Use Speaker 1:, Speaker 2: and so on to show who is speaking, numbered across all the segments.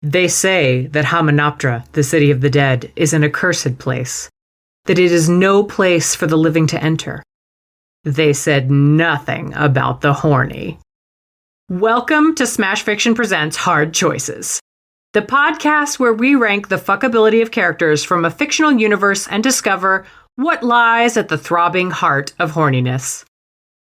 Speaker 1: They say that Hamunaptra, the city of the dead, is an accursed place, that it is no place for the living to enter. They said nothing about the horny. Welcome to Smash Fiction Presents Hard Choices, the podcast where we rank the fuckability of characters from a fictional universe and discover what lies at the throbbing heart of horniness.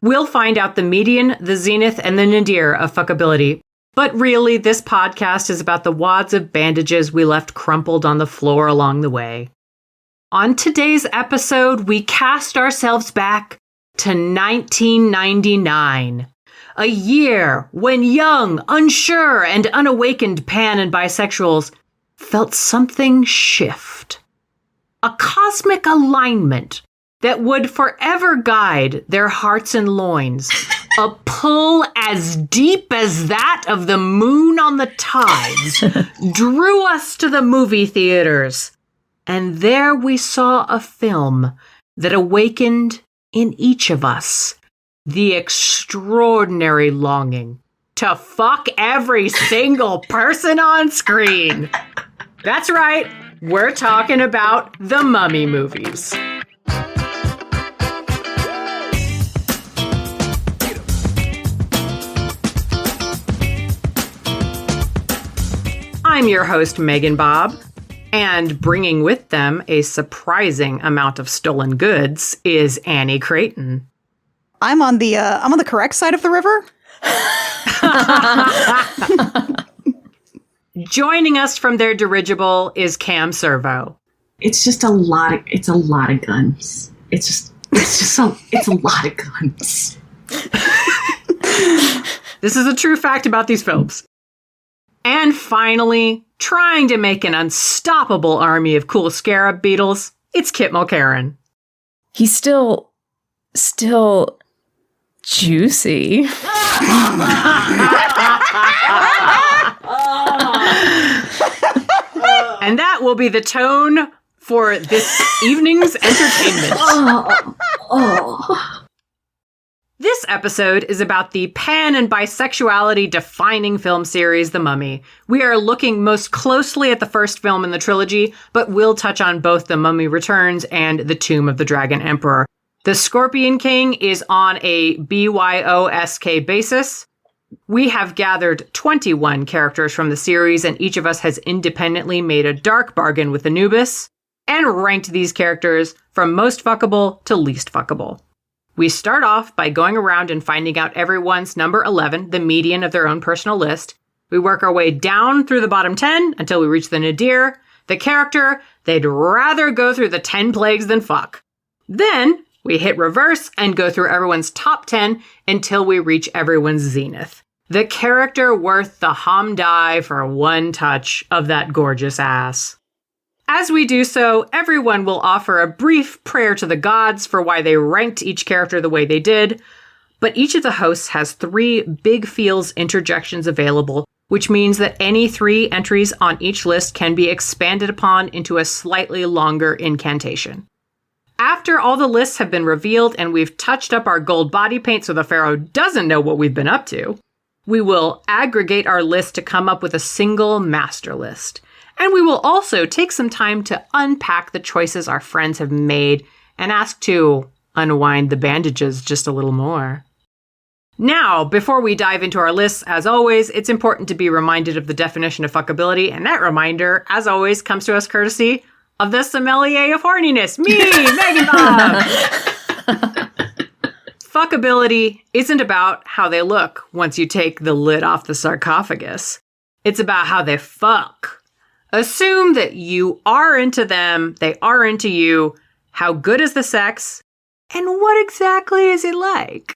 Speaker 1: We'll find out the median, the zenith, and the nadir of fuckability. But really, this podcast is about the wads of bandages we left crumpled on the floor along the way. On today's episode, we cast ourselves back to 1999, a year when young, unsure, and unawakened pan and bisexuals felt something shift. A cosmic alignment that would forever guide their hearts and loins. A pull as deep as that of the moon on the tides drew us to the movie theaters. And there we saw a film that awakened in each of us the extraordinary longing to fuck every single person on screen. That's right, we're talking about the Mummy movies. I'm your host, Megan Bob, and bringing with them a surprising amount of stolen goods is Annie Creighton.
Speaker 2: I'm on the correct side of the river.
Speaker 1: Joining us from their dirigible is Cam Servo.
Speaker 3: It's just a lot of guns. It's a lot of guns.
Speaker 1: This is a true fact about these films. And finally, trying to make an unstoppable army of cool scarab beetles, it's Kit Mulcairn.
Speaker 4: He's still juicy.
Speaker 1: And that will be the tone for this evening's entertainment. This episode is about the pan and bisexuality defining film series, The Mummy. We are looking most closely at the first film in the trilogy, but we'll touch on both The Mummy Returns and The Tomb of the Dragon Emperor. The Scorpion King is on a BYOSK basis. We have gathered 21 characters from the series, and each of us has independently made a dark bargain with Anubis and ranked these characters from most fuckable to least fuckable. We start off by going around and finding out everyone's number 11, the median of their own personal list. We work our way down through the bottom 10 until we reach the nadir, the character they'd rather go through the 10 plagues than fuck. Then we hit reverse and go through everyone's top 10 until we reach everyone's zenith, the character worth the Hamdai for one touch of that gorgeous ass. As we do so, everyone will offer a brief prayer to the gods for why they ranked each character the way they did, but each of the hosts has 3 big feels interjections available, which means that any 3 entries on each list can be expanded upon into a slightly longer incantation. After all the lists have been revealed and we've touched up our gold body paint so the pharaoh doesn't know what we've been up to, we will aggregate our list to come up with a single master list. And we will also take some time to unpack the choices our friends have made and ask to unwind the bandages just a little more. Now, before we dive into our lists, as always, it's important to be reminded of the definition of fuckability, and that reminder, as always, comes to us courtesy of the sommelier of horniness, me, Megan Bob. Fuckability isn't about how they look once you take the lid off the sarcophagus. It's about how they fuck. Assume that you are into them, they are into you, how good is the sex, and what exactly is it like?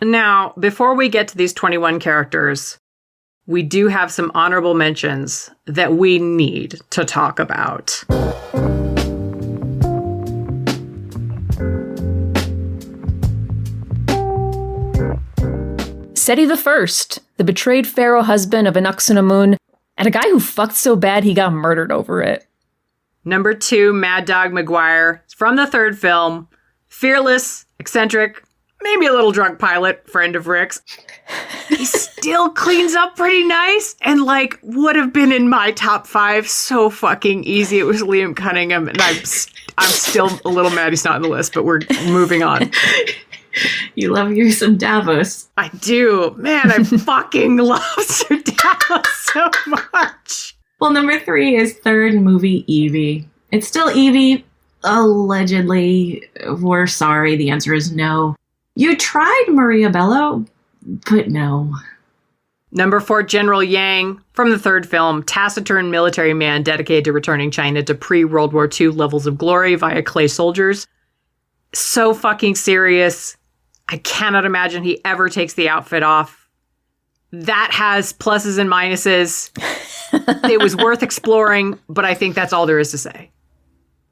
Speaker 1: Now, before we get to these 21 characters, we do have some honorable mentions that we need to talk about.
Speaker 4: Seti the First, the betrayed pharaoh husband of Anck-su-namun, and a guy who fucked so bad he got murdered over it.
Speaker 1: Number 2, Mad Dog McGuire, from the third film. Fearless, eccentric, maybe a little drunk pilot, friend of Rick's. He still cleans up pretty nice and, like, would have been in my top 5 so fucking easy. It was Liam Cunningham, and I'm still a little mad he's not on the list, but we're moving on.
Speaker 3: You love your some Davos.
Speaker 1: I do. Man, I fucking love Sir Davos so much.
Speaker 3: Well, number 3 is third movie, Evey. It's still Evey, allegedly. We're sorry, the answer is no. You tried Maria Bello, but no.
Speaker 1: Number 4, General Yang, from the third film, taciturn military man dedicated to returning China to pre-World War II levels of glory via clay soldiers. So fucking serious. I cannot imagine he ever takes the outfit off. That has pluses and minuses. It was worth exploring, but I think that's all there is to say.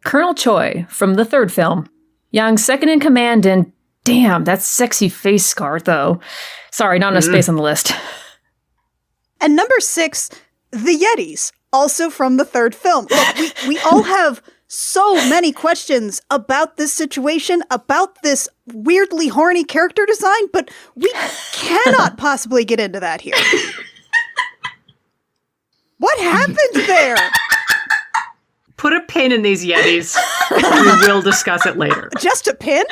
Speaker 4: Colonel Choi, from the third film. Yang's second in command, and damn, that sexy face scar, though. Sorry, not enough space on the list.
Speaker 2: And number 6, the Yetis, also from the third film. Look, we all have so many questions about this situation, about this weirdly horny character design, but we cannot possibly get into that here. What happened there?
Speaker 1: Put a pin in these Yetis. We will discuss it later.
Speaker 2: Just a pin?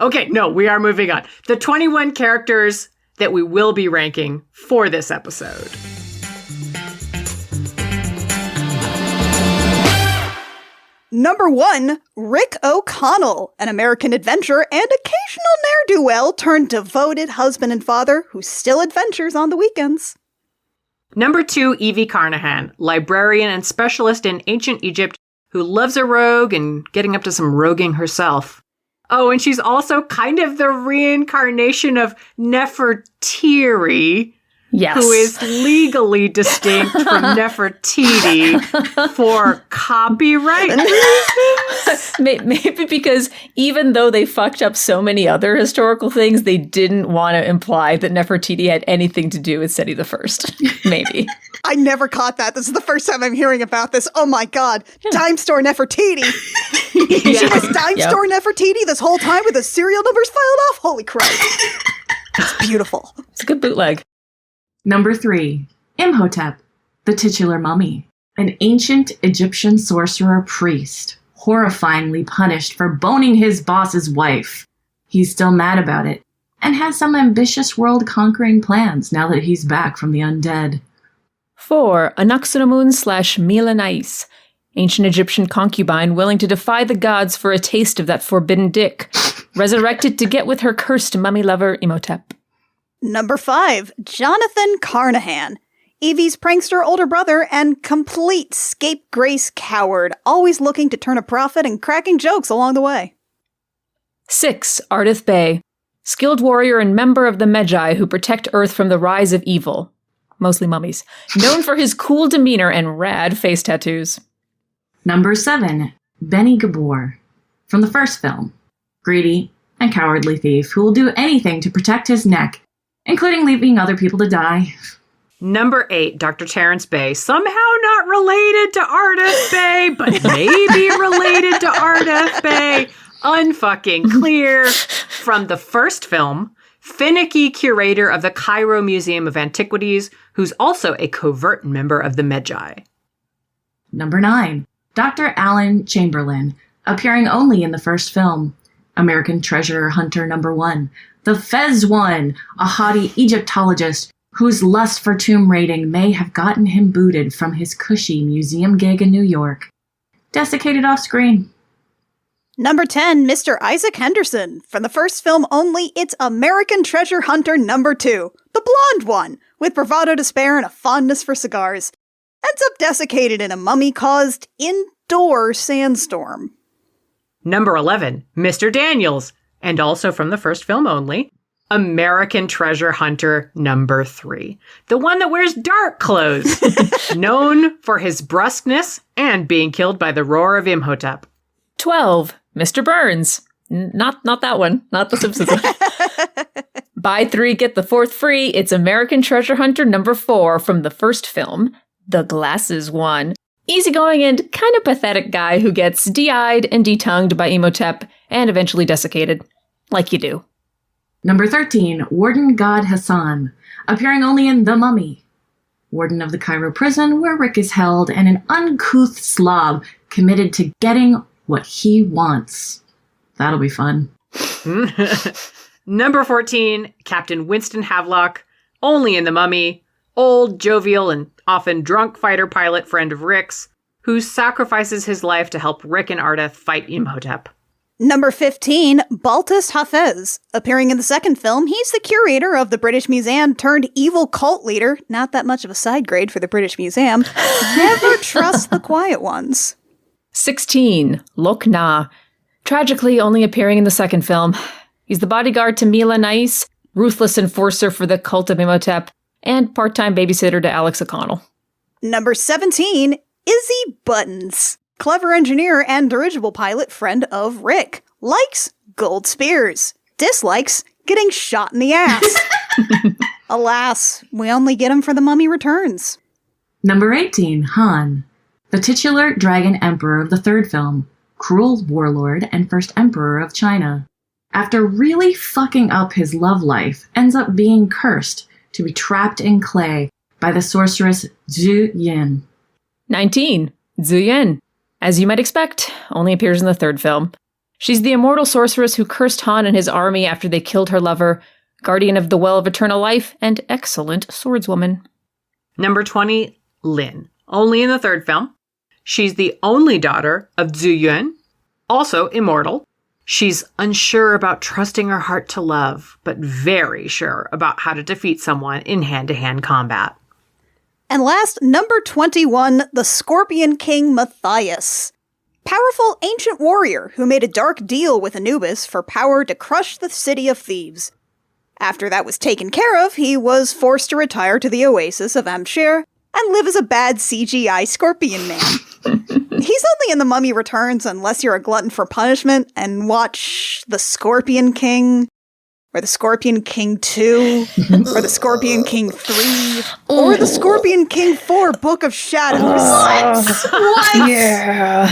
Speaker 1: Okay, no, we are moving on. The 21 characters that we will be ranking for this episode.
Speaker 2: Number 1, Rick O'Connell, an American adventurer and occasional ne'er-do-well turned devoted husband and father who still adventures on the weekends.
Speaker 1: Number 2, Evey Carnahan, librarian and specialist in ancient Egypt who loves a rogue and getting up to some roguing herself. Oh, and she's also kind of the reincarnation of Nefertiri,
Speaker 4: Yes.
Speaker 1: who is legally distinct from Nefertiti for copyright reasons.
Speaker 4: Maybe because even though they fucked up so many other historical things, they didn't want to imply that Nefertiti had anything to do with Seti the First. Maybe.
Speaker 2: I never caught that. This is the first time I'm hearing about this. Oh my god. Dime Store Nefertiti. She was Dime Store Nefertiti this whole time with the serial numbers filed off? Holy Christ. It's beautiful.
Speaker 4: It's a good bootleg.
Speaker 3: Number 3, Imhotep, the titular mummy, an ancient Egyptian sorcerer priest, horrifyingly punished for boning his boss's wife. He's still mad about it, and has some ambitious world-conquering plans now that he's back from the undead.
Speaker 4: 4, Anaxunamun/Milanais, ancient Egyptian concubine willing to defy the gods for a taste of that forbidden dick, resurrected to get with her cursed mummy lover Imhotep.
Speaker 2: Number 5, Jonathan Carnahan, Evie's prankster older brother and complete scapegrace coward, always looking to turn a profit and cracking jokes along the way.
Speaker 4: 6, Ardeth Bay, skilled warrior and member of the Magi who protect Earth from the rise of evil, mostly mummies, known for his cool demeanor and rad face tattoos.
Speaker 3: Number 7, Benny Gabor, from the first film, greedy and cowardly thief who will do anything to protect his neck, including leaving other people to die.
Speaker 1: Number 8, Dr. Terrence Bay, somehow not related to Ardeth Bay, but maybe related to Ardeth Bay. Unfucking clear. From the first film, finicky curator of the Cairo Museum of Antiquities, who's also a covert member of the Magi.
Speaker 3: Number 9, Dr. Alan Chamberlain, appearing only in the first film, American Treasure Hunter number 1, the Fez One, a haughty Egyptologist whose lust for tomb raiding may have gotten him booted from his cushy museum gig in New York. Desiccated off screen.
Speaker 2: Number 10, Mr. Isaac Henderson. From the first film only, it's American Treasure Hunter number 2, the blonde one, with bravado to spare and a fondness for cigars. Ends up desiccated in a mummy-caused indoor sandstorm.
Speaker 1: Number 11, Mr. Daniels, and also from the first film only, American Treasure Hunter number 3. The one that wears dark clothes, known for his brusqueness and being killed by the roar of Imhotep.
Speaker 4: 12, Mr. Burns. Not that one. Not the Simpsons one. Buy 3, get the 4th free. It's American Treasure Hunter number 4 from the first film, The Glasses One. Easygoing and kind of pathetic guy who gets de-eyed and de-tongued by Imhotep and eventually desiccated. Like you do.
Speaker 3: Number 13, Warden God Hassan, appearing only in The Mummy. Warden of the Cairo prison where Rick is held, and an uncouth slob committed to getting what he wants. That'll be fun.
Speaker 1: Number 14, Captain Winston Havelock, only in The Mummy. Old, jovial, and often drunk fighter pilot friend of Rick's, who sacrifices his life to help Rick and Ardeth fight Imhotep.
Speaker 2: Number 15, Baltus Hafez. Appearing in the second film, he's the curator of the British Museum turned evil cult leader. Not that much of a side grade for the British Museum. Never trust the quiet ones.
Speaker 4: 16, Lok Na. Tragically only appearing in the second film. He's the bodyguard to Mila Nais, ruthless enforcer for the cult of Imhotep, and part-time babysitter to Alex O'Connell.
Speaker 2: Number 17, Izzy Buttons. Clever engineer and dirigible pilot friend of Rick. Likes gold spears. Dislikes getting shot in the ass. Alas, we only get him for The Mummy Returns.
Speaker 3: Number 18, Han, the titular dragon emperor of the third film, cruel warlord and first emperor of China. After really fucking up his love life, ends up being cursed to be trapped in clay by the sorceress Zhu Yin.
Speaker 4: 19, Zhu Yin. As you might expect, only appears in the third film. She's the immortal sorceress who cursed Han and his army after they killed her lover, guardian of the Well of Eternal Life, and excellent swordswoman.
Speaker 1: Number 20, Lin, only in the third film. She's the only daughter of Zhu Yun, also immortal. She's unsure about trusting her heart to love, but very sure about how to defeat someone in hand-to-hand combat.
Speaker 2: And last, number 21, the Scorpion King Matthias. Powerful ancient warrior who made a dark deal with Anubis for power to crush the city of Thebes. After that was taken care of, he was forced to retire to the oasis of Amshir and live as a bad CGI scorpion man. He's only in The Mummy Returns unless you're a glutton for punishment and watch The Scorpion King, or The Scorpion King 2, or The Scorpion King 3, or The Scorpion King 4, Book of Shadows.
Speaker 3: What?
Speaker 4: Yeah.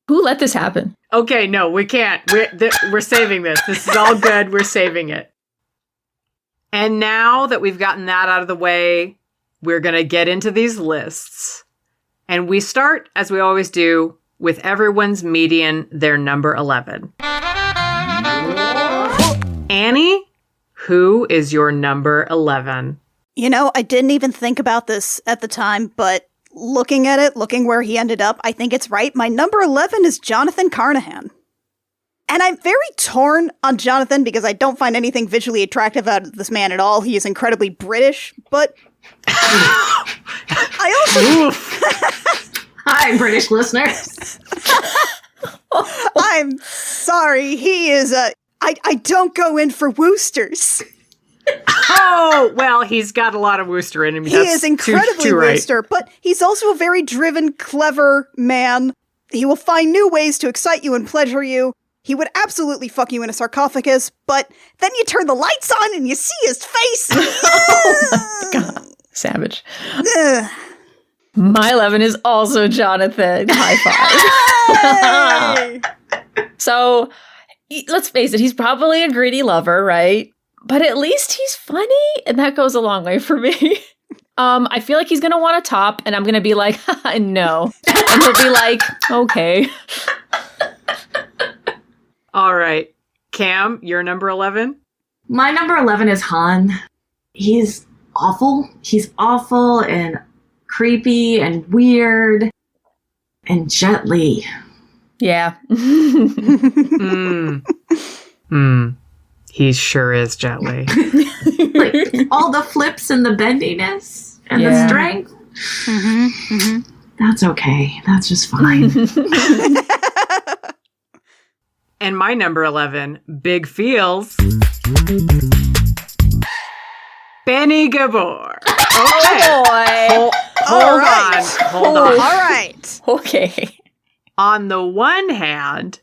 Speaker 4: Who let this happen?
Speaker 1: Okay, no, we can't. We're saving this. This is all good. We're saving it. And now that we've gotten that out of the way, we're going to get into these lists. And we start, as we always do, with everyone's median, their number 11. Annie, who is your number 11?
Speaker 2: You know, I didn't even think about this at the time, but looking at it, looking where he ended up, I think it's right. My number 11 is Jonathan Carnahan. And I'm very torn on Jonathan because I don't find anything visually attractive out of this man at all. He is incredibly British, but I also...
Speaker 3: Hi, British listeners.
Speaker 2: I'm sorry, he is I don't go in for Woosters.
Speaker 1: Oh, well, he's got a lot of Wooster in him.
Speaker 2: He is incredibly Wooster, but he's also a very driven, clever man. He will find new ways to excite you and pleasure you. He would absolutely fuck you in a sarcophagus, but then you turn the lights on and you see his face.
Speaker 4: Oh my God. Savage. My 11 is also Jonathan. High five. So, let's face it, he's probably a greedy lover, right? But at least he's funny, and that goes a long way for me. I feel like he's going to want a top, and I'm going to be like, no. And he'll be like, okay.
Speaker 1: All right. Cam, your number 11?
Speaker 3: My number 11 is Han. He's awful. He's awful and creepy and weird. And Jet Li.
Speaker 4: Yeah.
Speaker 1: He sure is Jet Li.
Speaker 3: Like, all the flips and the bendiness and the strength. That's okay. That's just fine.
Speaker 1: And my number 11, Big Feels. Benny Gabor. Okay.
Speaker 4: Oh boy.
Speaker 1: Hold on.
Speaker 2: All right.
Speaker 4: Okay.
Speaker 1: On the one hand,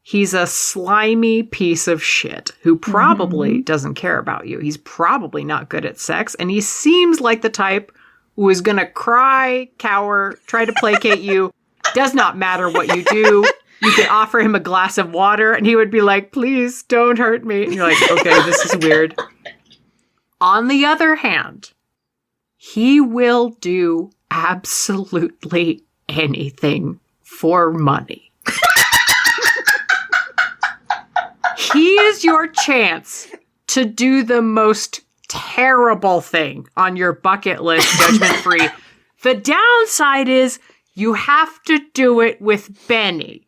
Speaker 1: he's a slimy piece of shit who probably doesn't care about you. He's probably not good at sex, and he seems like the type who is going to cry, cower, try to placate you. Does not matter what you do. You could offer him a glass of water and he would be like, please don't hurt me. And you're like, okay, this is weird. On the other hand, he will do absolutely anything for money. He is your chance to do the most terrible thing on your bucket list, judgment-free. The downside is you have to do it with Benny.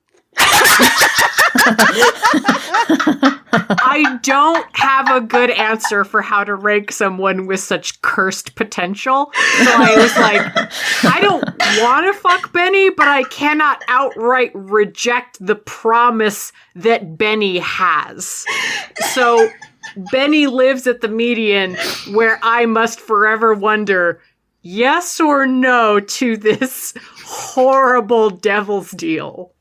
Speaker 1: I don't have a good answer for how to rank someone with such cursed potential. So I was like, I don't want to fuck Benny, but I cannot outright reject the promise that Benny has. So Benny lives at the median where I must forever wonder, yes or no to this horrible devil's deal.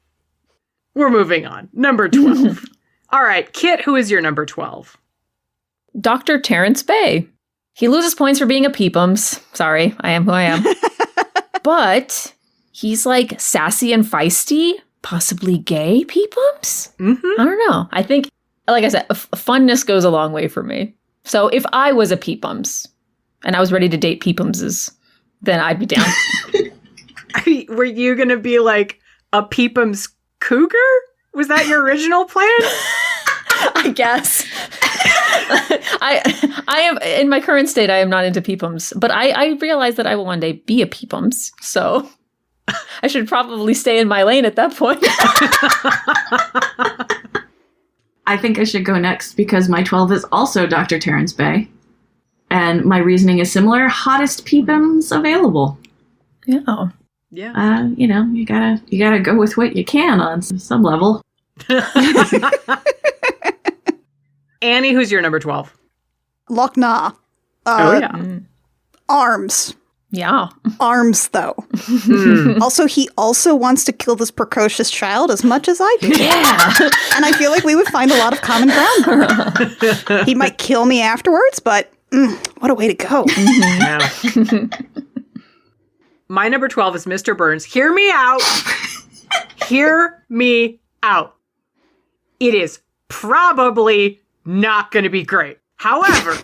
Speaker 1: We're moving on. Number 12. All right, Kit, who is your number 12?
Speaker 4: Dr. Terrence Bay. He loses points for being a peepums. Sorry, I am who I am. But he's like sassy and feisty, possibly gay peepums? I don't know. I think, like I said, funness goes a long way for me. So if I was a peepums and I was ready to date peepumses, then I'd be down.
Speaker 1: Were you going to be like a peepums cougar? Was that your original plan?
Speaker 4: I guess. I am in my current state. I am not into peepums, but I realize that I will one day be a peepums. So I should probably stay in my lane at that point.
Speaker 3: I think I should go next because my 12 is also Dr. Terrence Bay. And my reasoning is similar. Hottest peepums available.
Speaker 4: Yeah.
Speaker 1: Yeah.
Speaker 3: You gotta go with what you can on some level.
Speaker 1: Annie, who's your number 12?
Speaker 2: Loch Na. Arms.
Speaker 4: Yeah.
Speaker 2: Arms, though. Also, he also wants to kill this precocious child as much as I do.
Speaker 4: Yeah.
Speaker 2: And I feel like we would find a lot of common ground there. He might kill me afterwards, but what a way to go.
Speaker 1: Yeah. My number 12 is Mr. Burns. Hear me out. Hear me out. It is probably not going to be great. However,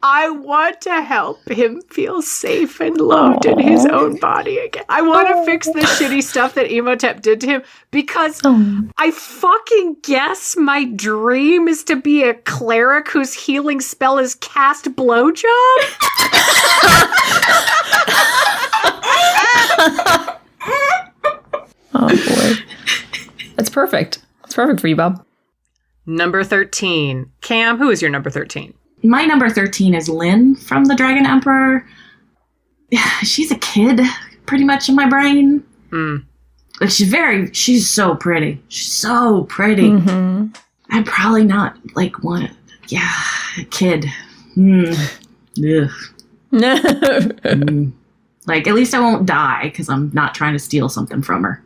Speaker 1: I want to help him feel safe and loved in his own body again. I want to fix the shitty stuff that Emotep did to him because I fucking guess my dream is to be a cleric whose healing spell is cast blowjob.
Speaker 4: Oh boy. That's perfect. That's perfect for you, Bob.
Speaker 1: Number 13. Cam, who is your number 13?
Speaker 3: My number 13 is Lynn from the Dragon Emperor. She's a kid, pretty much in my brain. Like she's so pretty. She's so pretty. I'm probably not like one. Yeah, a kid. Ugh. Like, at least I won't die because I'm not trying to steal something from her.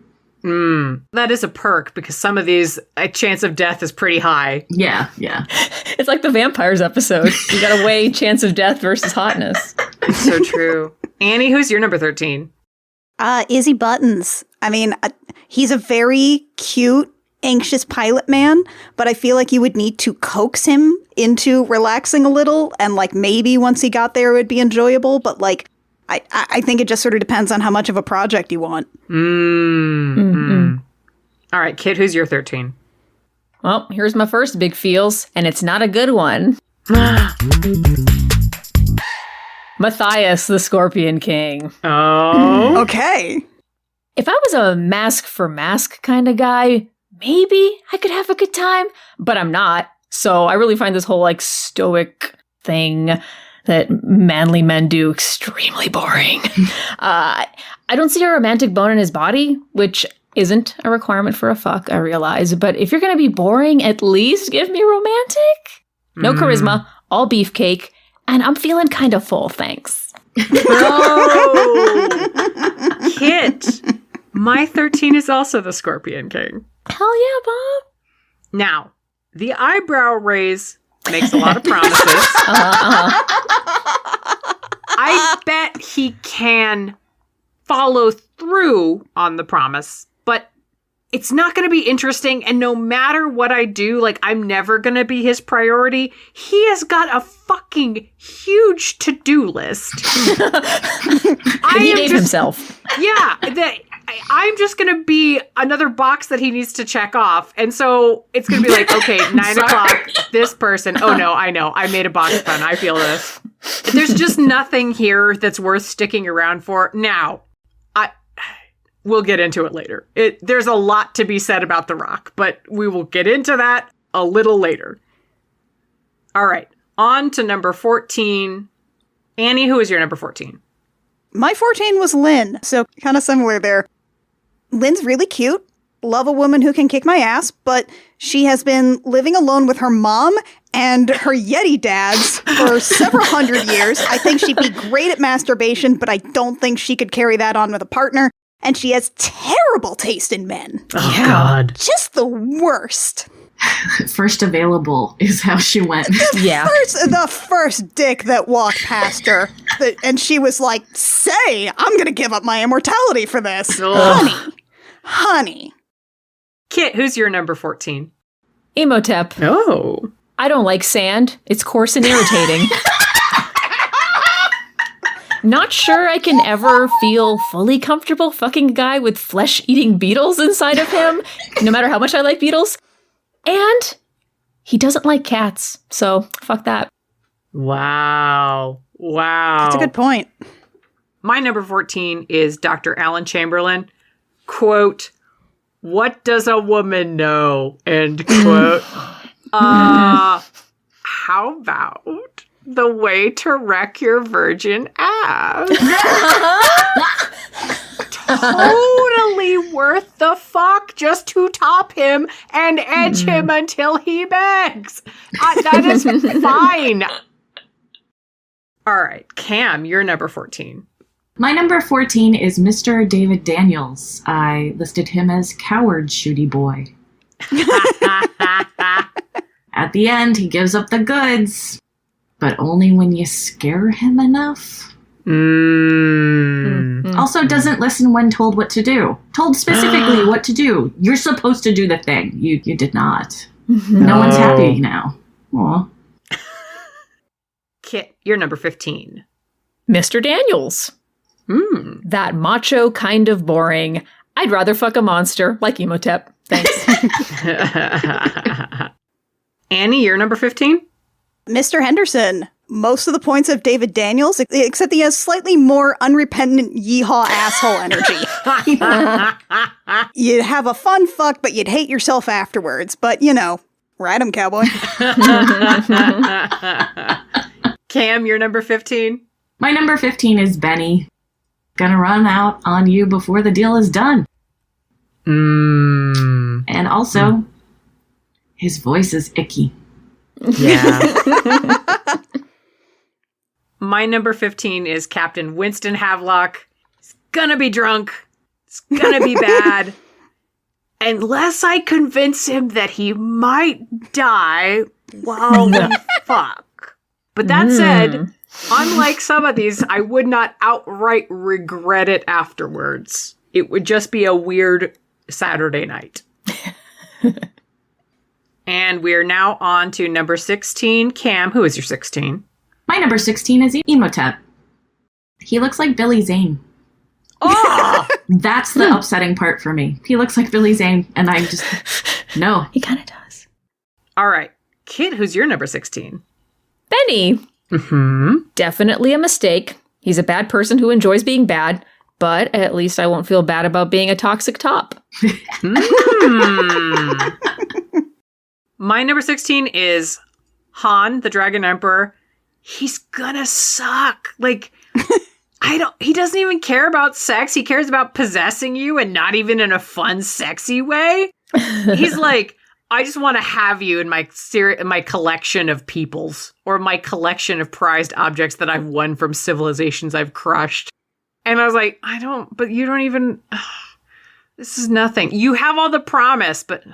Speaker 1: That is a perk because some of these, a chance of death is pretty high.
Speaker 3: Yeah.
Speaker 4: It's like the vampires episode. You gotta weigh chance of death versus hotness.
Speaker 1: It's so true. Annie, who's your number 13?
Speaker 2: Izzy Buttons. I mean, he's a very cute, anxious pilot man, but I feel like you would need to coax him into relaxing a little, and like maybe once he got there it would be enjoyable, but like I think it just sort of depends on how much of a project you want.
Speaker 1: All right, Kit, who's your 13?
Speaker 4: Well, here's my first big feels, and it's not a good one. Matthias, the Scorpion King.
Speaker 1: Oh.
Speaker 2: Okay.
Speaker 4: If I was a mask for mask kind of guy, maybe I could have a good time, but I'm not. So I really find this whole like stoic thing that manly men do extremely boring. I don't see a romantic bone in his body, which isn't a requirement for a fuck, I realize. But if you're going to be boring, at least give me romantic. No charisma, all beefcake, and I'm feeling kind of full, thanks.
Speaker 1: Oh, Kit. My 13 is also the Scorpion King.
Speaker 4: Hell yeah, Bob.
Speaker 1: Now, the eyebrow raise makes a lot of promises. I bet he can follow through on the promise, but it's not going to be interesting. And no matter what I do, like, I'm never going to be his priority. He has got a fucking huge to-do list.
Speaker 4: He gave himself.
Speaker 1: Yeah. I'm just going to be another box that he needs to check off. And so it's going to be like, okay, 9 o'clock, this person. Oh, no, I know. I made a box fun. I feel this. There's just nothing here that's worth sticking around for. Now, we'll get into it later. There's a lot to be said about The Rock, but we will get into that a little later. All right, on to number 14. Annie, who is your number 14?
Speaker 2: My 14 was Lynn, so kind of similar there. Lynn's really cute. Love a woman who can kick my ass, but she has been living alone with her mom and her Yeti dads for several hundred years. I think she'd be great at masturbation, but I don't think she could carry that on with a partner. And she has terrible taste in men.
Speaker 1: Oh, yeah. God.
Speaker 2: Just the worst.
Speaker 3: First available is how she went.
Speaker 2: The first dick that walked past her. And she was like, say, I'm going to give up my immortality for this. Honey.
Speaker 1: Kit, who's your number 14?
Speaker 4: Emotep.
Speaker 1: Oh.
Speaker 4: I don't like sand. It's coarse and irritating. Not sure I can ever feel fully comfortable fucking a guy with flesh-eating beetles inside of him, no matter how much I like beetles. And he doesn't like cats, so fuck that.
Speaker 1: Wow.
Speaker 2: That's a good point.
Speaker 1: My number 14 is Dr. Alan Chamberlain. Quote, what does a woman know? End quote. How about the way to wreck your virgin ass? Totally worth the fuck just to top him and edge him until he begs. That is fine. All right, Cam, you're number 14.
Speaker 3: My number 14 is Mr. David Daniels. I listed him as coward shooty boy. At the end, he gives up the goods, but only when you scare him enough. Also doesn't listen when told what to do. Told specifically what to do. You're supposed to do the thing. You did not. No one's happy now. Aw.
Speaker 1: Kit, you're number 15.
Speaker 4: Mr. Daniels. That macho kind of boring. I'd rather fuck a monster like Emotep. Thanks.
Speaker 1: Annie, you're number 15?
Speaker 2: Mr. Henderson. Most of the points of David Daniels, except he has slightly more unrepentant yeehaw asshole energy. You'd have a fun fuck, but you'd hate yourself afterwards. But, you know, ride 'em, cowboy.
Speaker 1: Cam, you're number 15?
Speaker 3: My number 15 is Benny. Gonna run out on you before the deal is done. And also, his voice is icky.
Speaker 1: Yeah. My number 15 is Captain Winston Havelock. He's gonna be drunk. It's gonna be bad. Unless I convince him that he might die while we fuck. But that said, unlike some of these, I would not outright regret it afterwards. It would just be a weird Saturday night. And we are now on to number 16. Cam, who is your 16?
Speaker 3: My number 16 is Emotep. He looks like Billy Zane.
Speaker 1: Oh!
Speaker 3: That's the upsetting part for me. He looks like Billy Zane, and I just... No.
Speaker 4: He kind of does.
Speaker 1: All right. Kit, who's your number 16?
Speaker 4: Benny. Definitely a mistake. He's a bad person who enjoys being bad, but at least I won't feel bad about being a toxic top.
Speaker 1: My number 16 is Han, the Dragon Emperor. He's gonna suck. Like, he doesn't even care about sex. He cares about possessing you, and not even in a fun, sexy way. He's like, I just want to have you in my collection of peoples, or my collection of prized objects that I've won from civilizations I've crushed. And I was like, but you don't even, this is nothing. You have all the promise, but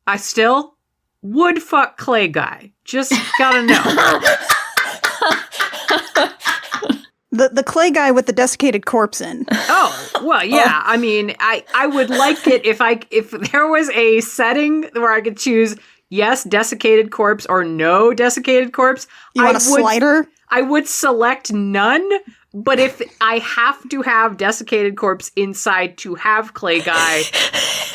Speaker 1: I still would fuck Clay Guy. Just gotta know.
Speaker 2: The clay guy with the desiccated corpse in.
Speaker 1: Oh, well, yeah. I mean, I would like it if there was a setting where I could choose yes, desiccated corpse or no desiccated corpse.
Speaker 2: You want a slider?
Speaker 1: I would select none, but if I have to have desiccated corpse inside to have clay guy,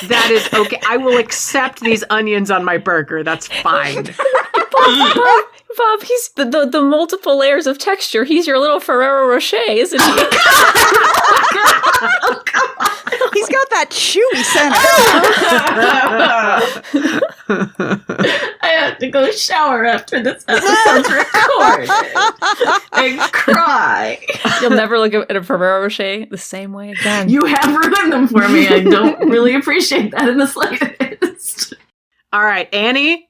Speaker 1: that is okay. I will accept these onions on my burger. That's fine.
Speaker 4: Bob, he's the multiple layers of texture. He's your little Ferrero Rocher, isn't he?
Speaker 2: He's got that chewy center.
Speaker 3: I have to go shower after this episode's recorded and cry.
Speaker 4: You'll never look at a Ferrero Rocher the same way again.
Speaker 3: You have ruined them for me. I don't really appreciate that in the slightest.
Speaker 1: All right, Annie,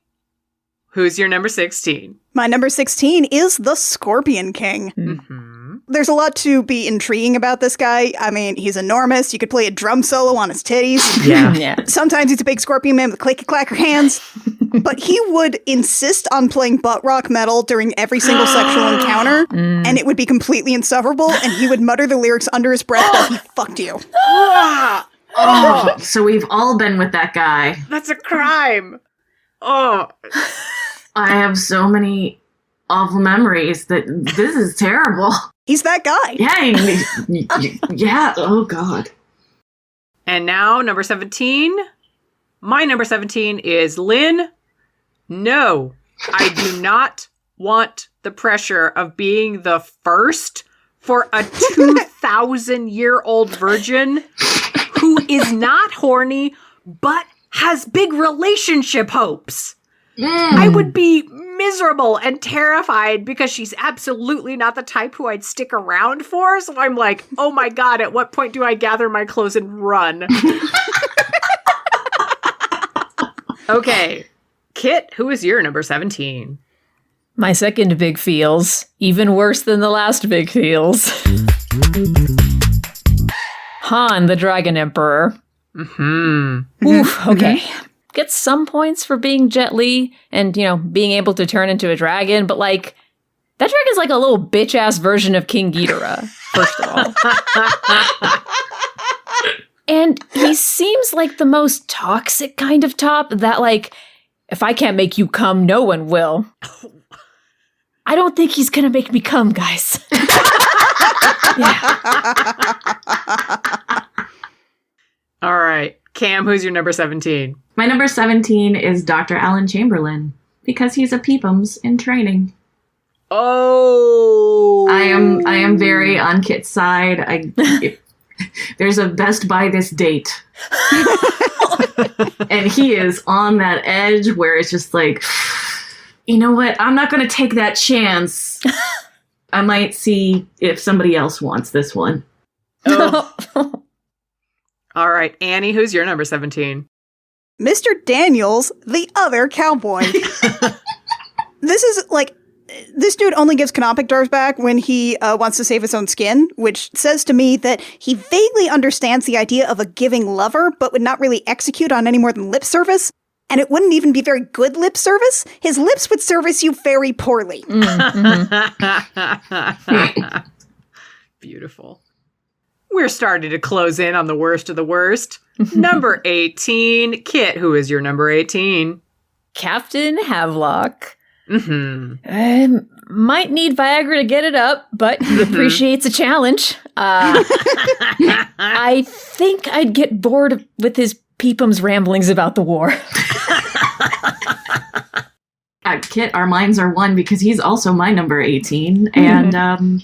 Speaker 1: who's your number 16?
Speaker 2: My number 16 is the Scorpion King.
Speaker 1: Mm-hmm.
Speaker 2: There's a lot to be intriguing about this guy. I mean, he's enormous. You could play a drum solo on his titties.
Speaker 4: Yeah.
Speaker 2: Sometimes he's a big scorpion man with clicky-clacker hands. But he would insist on playing butt rock metal during every single sexual encounter, and it would be completely insufferable, and he would mutter the lyrics under his breath while he fucked you.
Speaker 3: Oh, so we've all been with that guy.
Speaker 1: That's a crime. Oh.
Speaker 3: I have so many awful memories that this is terrible.
Speaker 2: He's that guy.
Speaker 3: Yeah, oh God.
Speaker 1: And now, number 17. My number 17 is Lynn. No, I do not want the pressure of being the first for a 2,000-year-old virgin who is not horny, but has big relationship hopes. I would be miserable and terrified because she's absolutely not the type who I'd stick around for. So I'm like, oh my God, at what point do I gather my clothes and run? Okay. Kit, who is your number 17?
Speaker 4: My second big feels, even worse than the last big feels. Han, the Dragon Emperor.
Speaker 1: Mm-hmm.
Speaker 4: Oof, okay. Gets some points for being Jet Li and, being able to turn into a dragon, but, that dragon's like a little bitch-ass version of King Ghidorah, first of all. And he seems like the most toxic kind of top that, if I can't make you come, no one will. I don't think he's gonna make me come, guys. Yeah.
Speaker 1: All right. Cam, who's your number 17?
Speaker 3: My number 17 is Dr. Alan Chamberlain, because he's a peepums in training.
Speaker 1: Oh.
Speaker 3: I am very on Kit's side. There's a Best Buy this date. And he is on that edge where it's just like, you know what? I'm not going to take that chance. I might see if somebody else wants this one.
Speaker 1: Oh. All right. Annie, who's your number 17?
Speaker 2: Mr. Daniels, the other cowboy. This dude only gives canopic jars back when he wants to save his own skin, which says to me that he vaguely understands the idea of a giving lover, but would not really execute on any more than lip service. And it wouldn't even be very good lip service. His lips would service you very poorly.
Speaker 1: Beautiful. We're starting to close in on the worst of the worst. Number 18. Kit, who is your number 18?
Speaker 4: Captain Havelock.
Speaker 1: Mm-hmm.
Speaker 4: Might need Viagra to get it up, but he appreciates a challenge. I think I'd get bored with his peepums ramblings about the war.
Speaker 3: Kit, our minds are one because he's also my number 18. And,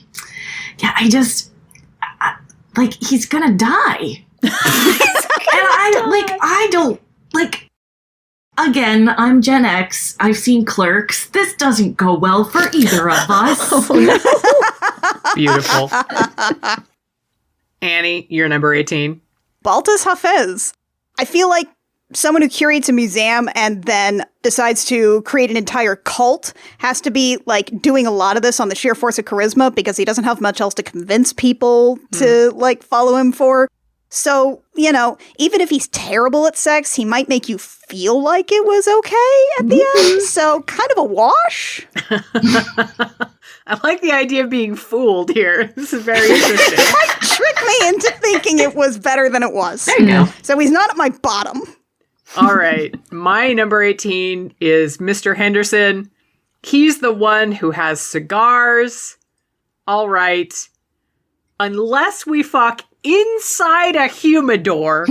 Speaker 3: he's gonna die. Again, I'm Gen X. I've seen Clerks. This doesn't go well for either of us.
Speaker 1: Beautiful. Annie, you're number 18.
Speaker 2: Baltus Hafez. I feel like someone who curates a museum and then decides to create an entire cult has to be doing a lot of this on the sheer force of charisma because he doesn't have much else to convince people to follow him for. So, even if he's terrible at sex, he might make you feel like it was okay at the end. So, kind of a wash.
Speaker 1: I like the idea of being fooled here. This is very interesting.
Speaker 2: He might trick me into thinking it was better than it was.
Speaker 3: There you go.
Speaker 2: So, he's not at my bottom.
Speaker 1: All right. My number 18 is Mr. Henderson. He's the one who has cigars. All right. Unless we fuck inside a humidor,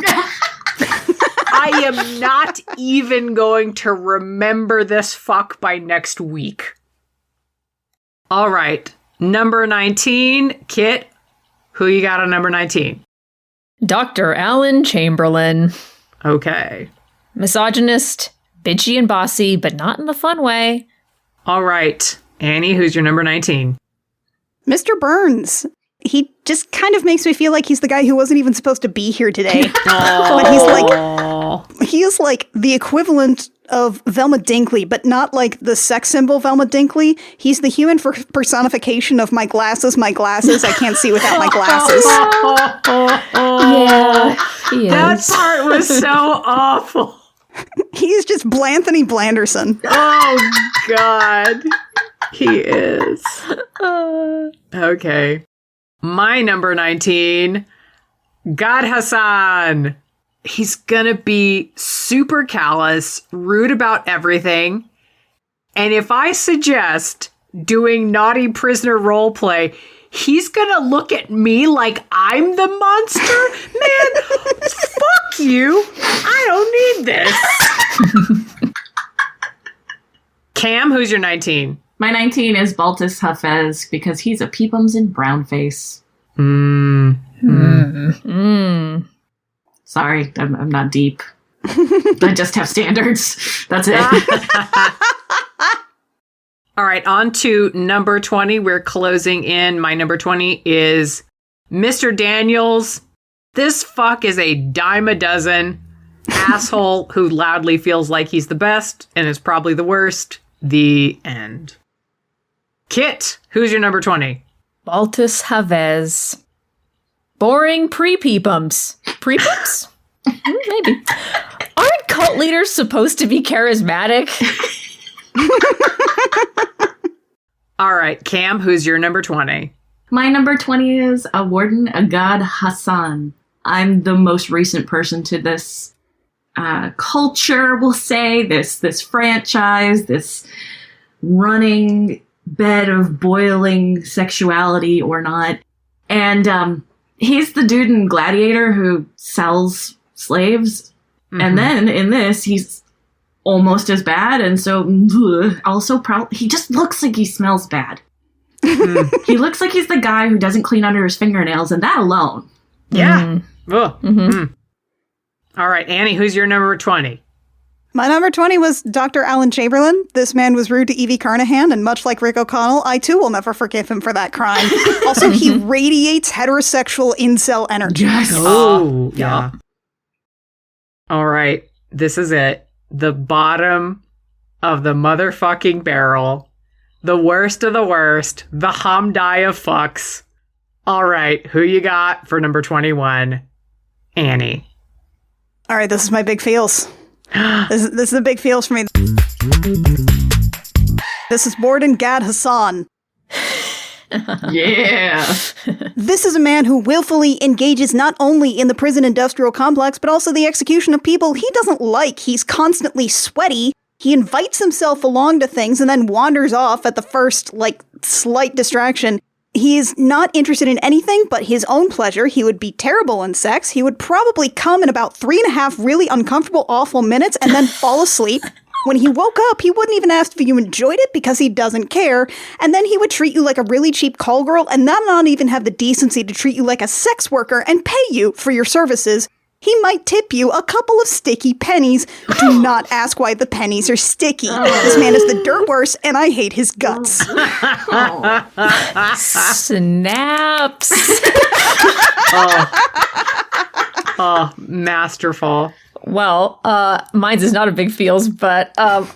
Speaker 1: I am not even going to remember this fuck by next week. All right. Number 19, Kit. Who you got on number 19?
Speaker 4: Dr. Alan Chamberlain.
Speaker 1: Okay.
Speaker 4: Misogynist, bitchy and bossy, but not in the fun way.
Speaker 1: All right. Annie, who's your number 19?
Speaker 2: Mr. Burns. He just kind of makes me feel like he's the guy who wasn't even supposed to be here today. But he is like the equivalent of Velma Dinkley, but not like the sex symbol Velma Dinkley. He's the human personification of my glasses, I can't see without my glasses.
Speaker 4: Yeah, he
Speaker 1: That
Speaker 4: is.
Speaker 1: part was so awful.
Speaker 2: He's just Blanthony Blanderson.
Speaker 1: Oh, God. He is. Okay. My number 19, God Hassan. He's gonna be super callous, rude about everything. And if I suggest doing naughty prisoner roleplay, he's gonna look at me like I'm the monster? Man, fuck you. I don't need this. Cam, who's your 19?
Speaker 3: My 19 is Baltus Hafez because he's a peepums in brown face. Sorry, I'm not deep. I just have standards. That's it.
Speaker 1: All right, on to number 20. We're closing in. My number 20 is Mr. Daniels. This fuck is a dime a dozen asshole who loudly feels like he's the best and is probably the worst. The end. Kit, who's your number 20?
Speaker 4: Baltus Havez. Boring pre-peepums. Pre-peeps? Maybe. Aren't cult leaders supposed to be charismatic?
Speaker 1: All right, Cam, who's your number 20?
Speaker 3: My number 20 is Warden Agad Hassan. I'm the most recent person to this culture, we'll say, this franchise, this running bed of boiling sexuality or not. And he's the dude in Gladiator who sells slaves. Mm-hmm. And then in this, he's almost as bad. And so also probably he just looks like he smells bad. He looks like he's the guy who doesn't clean under his fingernails, and that alone.
Speaker 1: Yeah. All right, Annie, who's your number 20?
Speaker 2: My number 20 was Dr. Alan Chamberlain. This man was rude to Evey Carnahan, and much like Rick O'Connell, I too will never forgive him for that crime. Also, he radiates heterosexual incel energy.
Speaker 3: Yes.
Speaker 1: Oh, yeah. All right, this is it. The bottom of the motherfucking barrel. The worst of the worst. The Hamdai of fucks. All right, who you got for number 21? Annie.
Speaker 2: All right, this is my big feels. This is the big feels for me. This is Warden Gad Hassan.
Speaker 3: Yeah.
Speaker 2: This is a man who willfully engages not only in the prison industrial complex, but also the execution of people he doesn't like. He's constantly sweaty. He invites himself along to things and then wanders off at the first, slight distraction. He is not interested in anything but his own pleasure. He would be terrible in sex. He would probably come in about 3.5 really uncomfortable, awful minutes and then fall asleep. When he woke up, he wouldn't even ask if you enjoyed it because he doesn't care. And then he would treat you like a really cheap call girl and not even have the decency to treat you like a sex worker and pay you for your services. He might tip you a couple of sticky pennies. Do not ask why the pennies are sticky. This man is the dirt worst, and I hate his guts.
Speaker 4: Snaps.
Speaker 1: Masterful.
Speaker 4: Well, mine's is not a big feels, but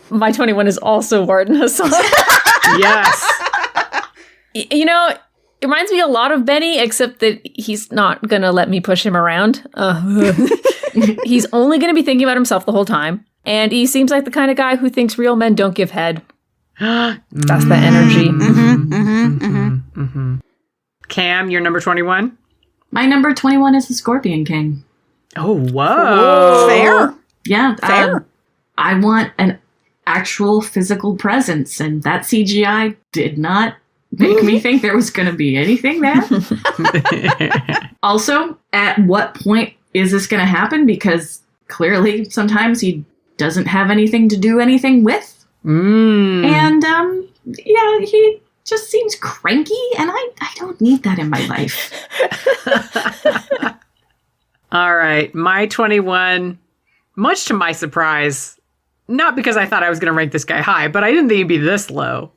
Speaker 4: my 21 is also Warden Hassan.
Speaker 1: Yes.
Speaker 4: You know, It reminds me a lot of Benny, except that he's not going to let me push him around. He's only going to be thinking about himself the whole time. And he seems like the kind of guy who thinks real men don't give head. That's the energy.
Speaker 1: Cam, you're number 21?
Speaker 3: My number 21 is the Scorpion King.
Speaker 1: Oh, whoa.
Speaker 2: Fair.
Speaker 3: Yeah.
Speaker 2: Fair.
Speaker 3: I want an actual physical presence, and that CGI did not make me think there was going to be anything there. Also, at what point is this going to happen? Because clearly sometimes he doesn't have anything to do anything with. And, yeah, he just seems cranky, and I don't need that in my life.
Speaker 1: All right. My 21, much to my surprise, not because I thought I was going to rank this guy high, but I didn't think he'd be this low.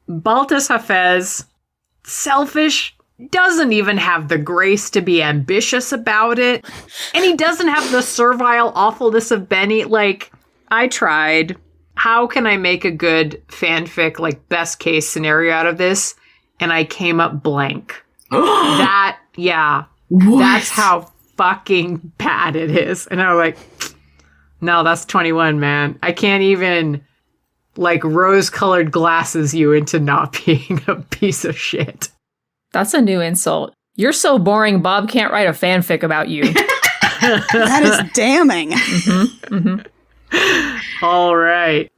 Speaker 1: Baltus Hafez, selfish, doesn't even have the grace to be ambitious about it. And he doesn't have the servile awfulness of Benny. Like, I tried. How can I make a good fanfic, like, best case scenario out of this? And I came up blank. What? That's how fucking bad it is. And I was like, no, that's 21, man. I can't even, like, rose-colored glasses you into not being a piece of shit.
Speaker 4: That's a new insult. You're so boring, Bob can't write a fanfic about you.
Speaker 2: That is damning.
Speaker 1: All right.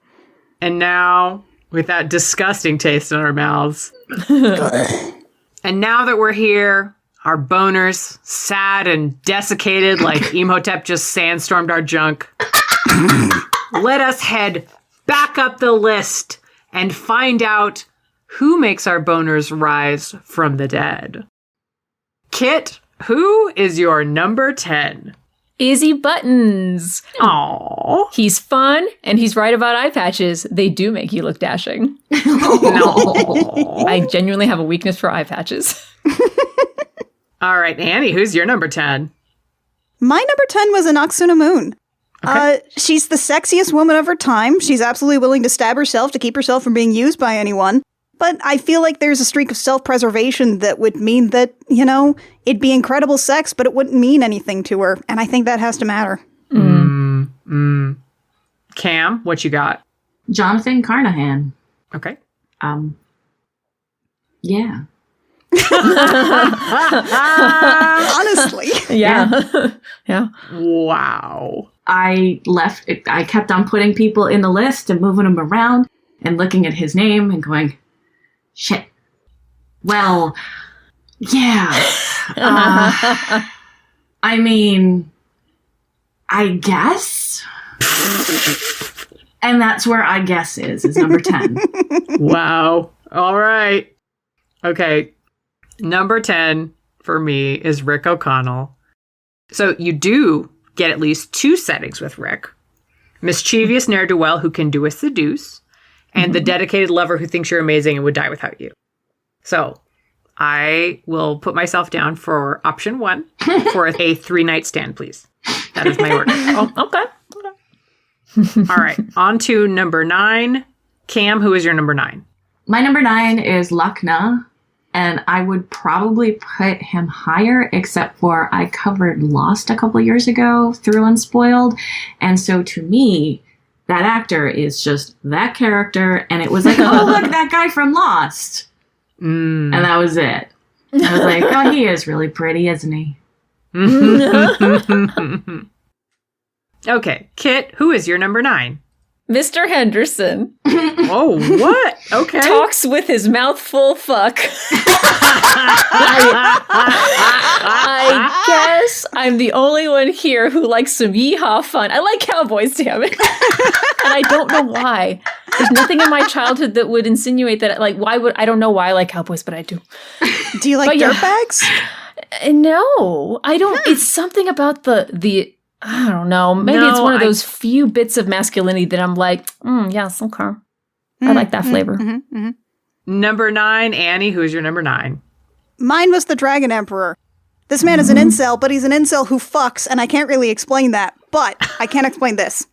Speaker 1: And now, with that disgusting taste in our mouths. And now that we're here, our boners, sad and desiccated like Imhotep just sandstormed our junk, let us head back up the list and find out who makes our boners rise from the dead. Kit, who is your number 10?
Speaker 4: Izzy Buttons.
Speaker 1: Aww.
Speaker 4: He's fun, and he's right about eye patches. They do make you look dashing.
Speaker 1: No.
Speaker 4: I genuinely have a weakness for eye patches.
Speaker 2: Oh.
Speaker 1: All right, Annie, who's your number 10?
Speaker 2: My number 10 was Anaxuna Moon.
Speaker 1: Okay.
Speaker 2: She's the sexiest woman of her time. She's absolutely willing to stab herself to keep herself from being used by anyone. But I feel like there's a streak of self-preservation that would mean that, you know, it'd be incredible sex, but it wouldn't mean anything to her. And I think that has to matter.
Speaker 1: Cam, what you got?
Speaker 3: Jonathan Carnahan.
Speaker 1: Okay.
Speaker 3: Yeah.
Speaker 2: Honestly.
Speaker 4: Yeah. Yeah.
Speaker 1: Wow.
Speaker 3: I kept on putting people in the list and moving them around and looking at his name and going, shit. Well, yeah. I mean, I guess. And that's where I guess is number 10.
Speaker 1: Wow. All right. Okay. Number 10 for me is Rick O'Connell. So you do get at least 2 settings with Rick. Mischievous ne'er-do-well who can do a seduce, and the dedicated lover who thinks you're amazing and would die without you. So I will put myself down for option 1 for a 3-night stand, please. That is my order.
Speaker 4: Oh, okay.
Speaker 1: All right. On to number 9. Cam, who is your number 9?
Speaker 3: My number 9 is Lucknow, and I would probably put him higher, except for I covered Lost a couple years ago through Unspoiled, and so to me, that actor is just that character, and it was like, oh, look, that guy from Lost. And that was it. I was like, oh, he is really pretty, isn't he?
Speaker 1: Okay. Kit, who is your number 9?
Speaker 4: Mr. Henderson.
Speaker 1: Oh, what? Okay.
Speaker 4: Talks with his mouth full fuck. I guess I'm the only one here who likes some yeehaw fun. I like cowboys, damn it. And I don't know why. There's nothing in my childhood that would insinuate that, like, I don't know why I like cowboys, but I do.
Speaker 2: Do you like dirtbags?
Speaker 4: No, I don't. It's something about the I don't know. Maybe it's one of those few bits of masculinity that I'm like, yes, okay. I like that flavor.
Speaker 1: Number 9, Annie, who is your number 9?
Speaker 2: Mine was the Dragon Emperor. This man is an incel, but he's an incel who fucks, and I can't really explain that. But I can explain this.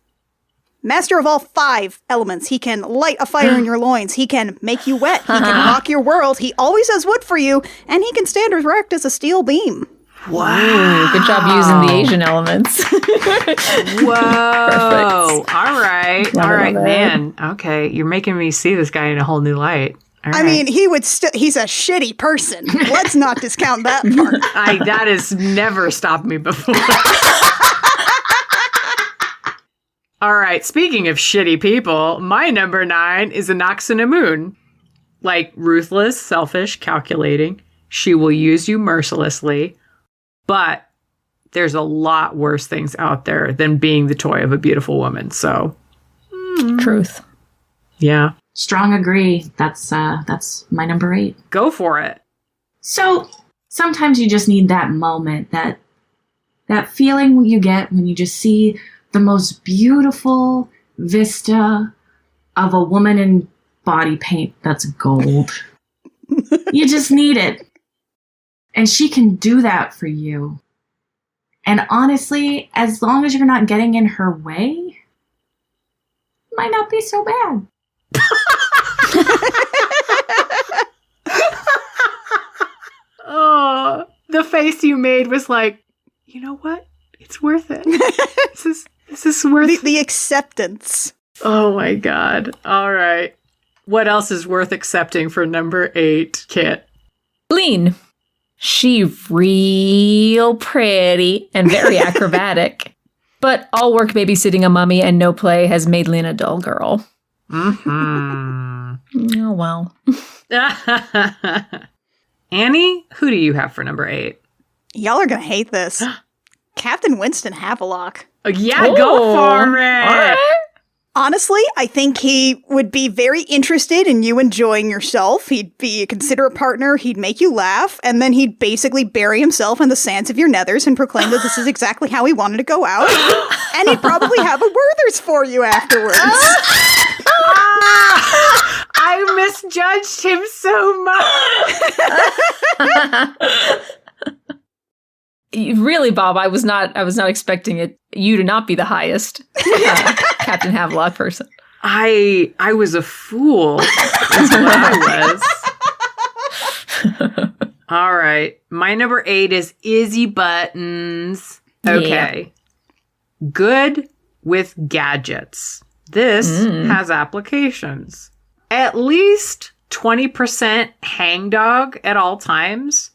Speaker 2: Master of all 5 elements. He can light a fire in your loins. He can make you wet. He can rock your world. He always has wood for you. And he can stand erect as a steel beam.
Speaker 1: Wow.
Speaker 4: Ooh, good job using the Asian elements.
Speaker 1: Whoa.
Speaker 4: Perfect.
Speaker 1: All right.
Speaker 4: Love
Speaker 1: All
Speaker 4: it,
Speaker 1: right,
Speaker 4: love it.
Speaker 1: man. Okay. You're making me see this guy in a whole new light. All
Speaker 2: I
Speaker 1: right.
Speaker 2: mean, he's a shitty person. Let's not discount that part.
Speaker 1: That has never stopped me before. All right. Speaking of shitty people, my number 9 is Moon. Like, ruthless, selfish, calculating. She will use you mercilessly. But there's a lot worse things out there than being the toy of a beautiful woman. So,
Speaker 4: Truth.
Speaker 1: yeah.
Speaker 3: Strong agree. That's my number 8.
Speaker 1: Go for it.
Speaker 3: So sometimes you just need that moment, that feeling you get when you just see the most beautiful vista of a woman in body paint that's gold. You just need it. And she can do that for you. And honestly, as long as you're not getting in her way, it might not be so bad.
Speaker 1: Oh, the face you made was like, you know what? It's worth it. This is worth
Speaker 2: The acceptance.
Speaker 1: Oh my God. All right. What else is worth accepting for number 8, Kit?
Speaker 4: Lean. She real pretty and very acrobatic. But all work babysitting a mummy and no play has made Lean a dull girl.
Speaker 1: Mm-hmm.
Speaker 4: Oh, well.
Speaker 1: Annie, who do you have for number 8?
Speaker 2: Y'all are gonna hate this. Captain Winston Havelock.
Speaker 1: Yeah, go for it.
Speaker 4: All right.
Speaker 2: Honestly, I think he would be very interested in you enjoying yourself. He'd be a considerate partner. He'd make you laugh. And then he'd basically bury himself in the sands of your nethers and proclaim that this is exactly how he wanted to go out. And he'd probably have a Werther's for you afterwards.
Speaker 1: I misjudged him so much.
Speaker 4: Really, Bob, I was not expecting you to not be the highest Captain Havelock person.
Speaker 1: I was a fool. Is what I was. All right. My number 8 is Izzy Buttons. Okay. Good with gadgets. This has applications. At least 20% hangdog at all times.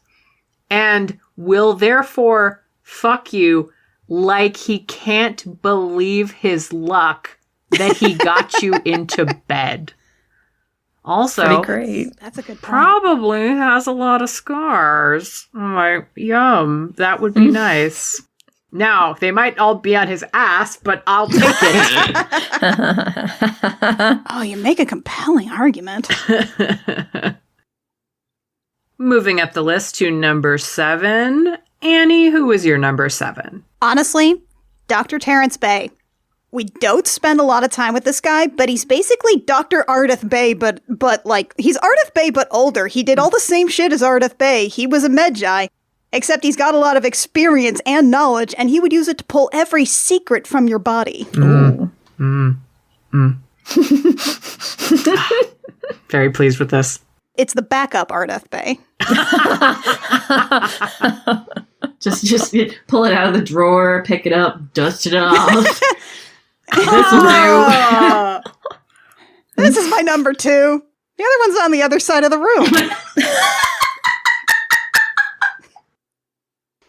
Speaker 1: And will therefore fuck you like he can't believe his luck that he got you into bed. Also,
Speaker 4: Pretty great.
Speaker 2: That's a good point.
Speaker 1: probably has a lot of scars. I'm like, yum, that would be nice. Now, they might all be on his ass, but I'll take it.
Speaker 2: Oh, you make a compelling argument.
Speaker 1: Moving up the list to number 7. Annie, who was your number 7?
Speaker 2: Honestly, Dr. Terrence Bay. We don't spend a lot of time with this guy, but he's basically Dr. Ardeth Bay, but like, he's Ardeth Bay, but older. He did all the same shit as Ardeth Bay. He was a Medjay, except he's got a lot of experience and knowledge, and he would use it to pull every secret from your body.
Speaker 1: Very pleased with this.
Speaker 2: It's the backup Ardeth Bay.
Speaker 3: Just pull it out of the drawer, pick it up, dust it off. This will do.
Speaker 2: This is my number 2. The other one's on the other side of the room.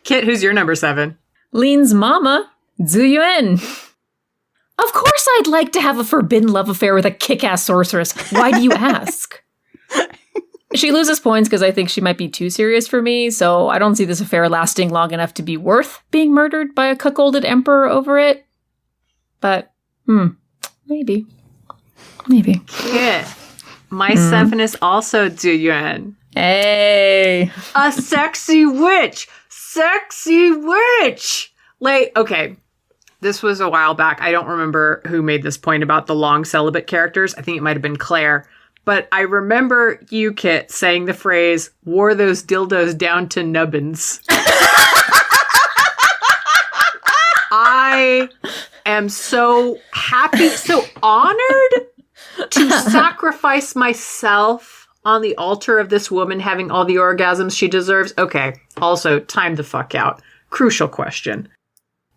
Speaker 1: Kit, who's your number 7?
Speaker 4: Lean's mama, Zhu Yuan. Of course I'd like to have a forbidden love affair with a kick-ass sorceress. Why do you ask? She loses points because I think she might be too serious for me, so I don't see this affair lasting long enough to be worth being murdered by a cuckolded emperor over it. But, maybe. Maybe.
Speaker 1: Kit, my 7 is also Zhu Yuan.
Speaker 4: Hey!
Speaker 1: A sexy witch! Sexy witch! Like, okay, this was a while back. I don't remember who made this point about the long celibate characters. I think it might have been Claire. But I remember you, Kit, saying the phrase, wore those dildos down to nubbins. I am so happy, so honored to sacrifice myself on the altar of this woman having all the orgasms she deserves. Okay, also, time the fuck out. Crucial question.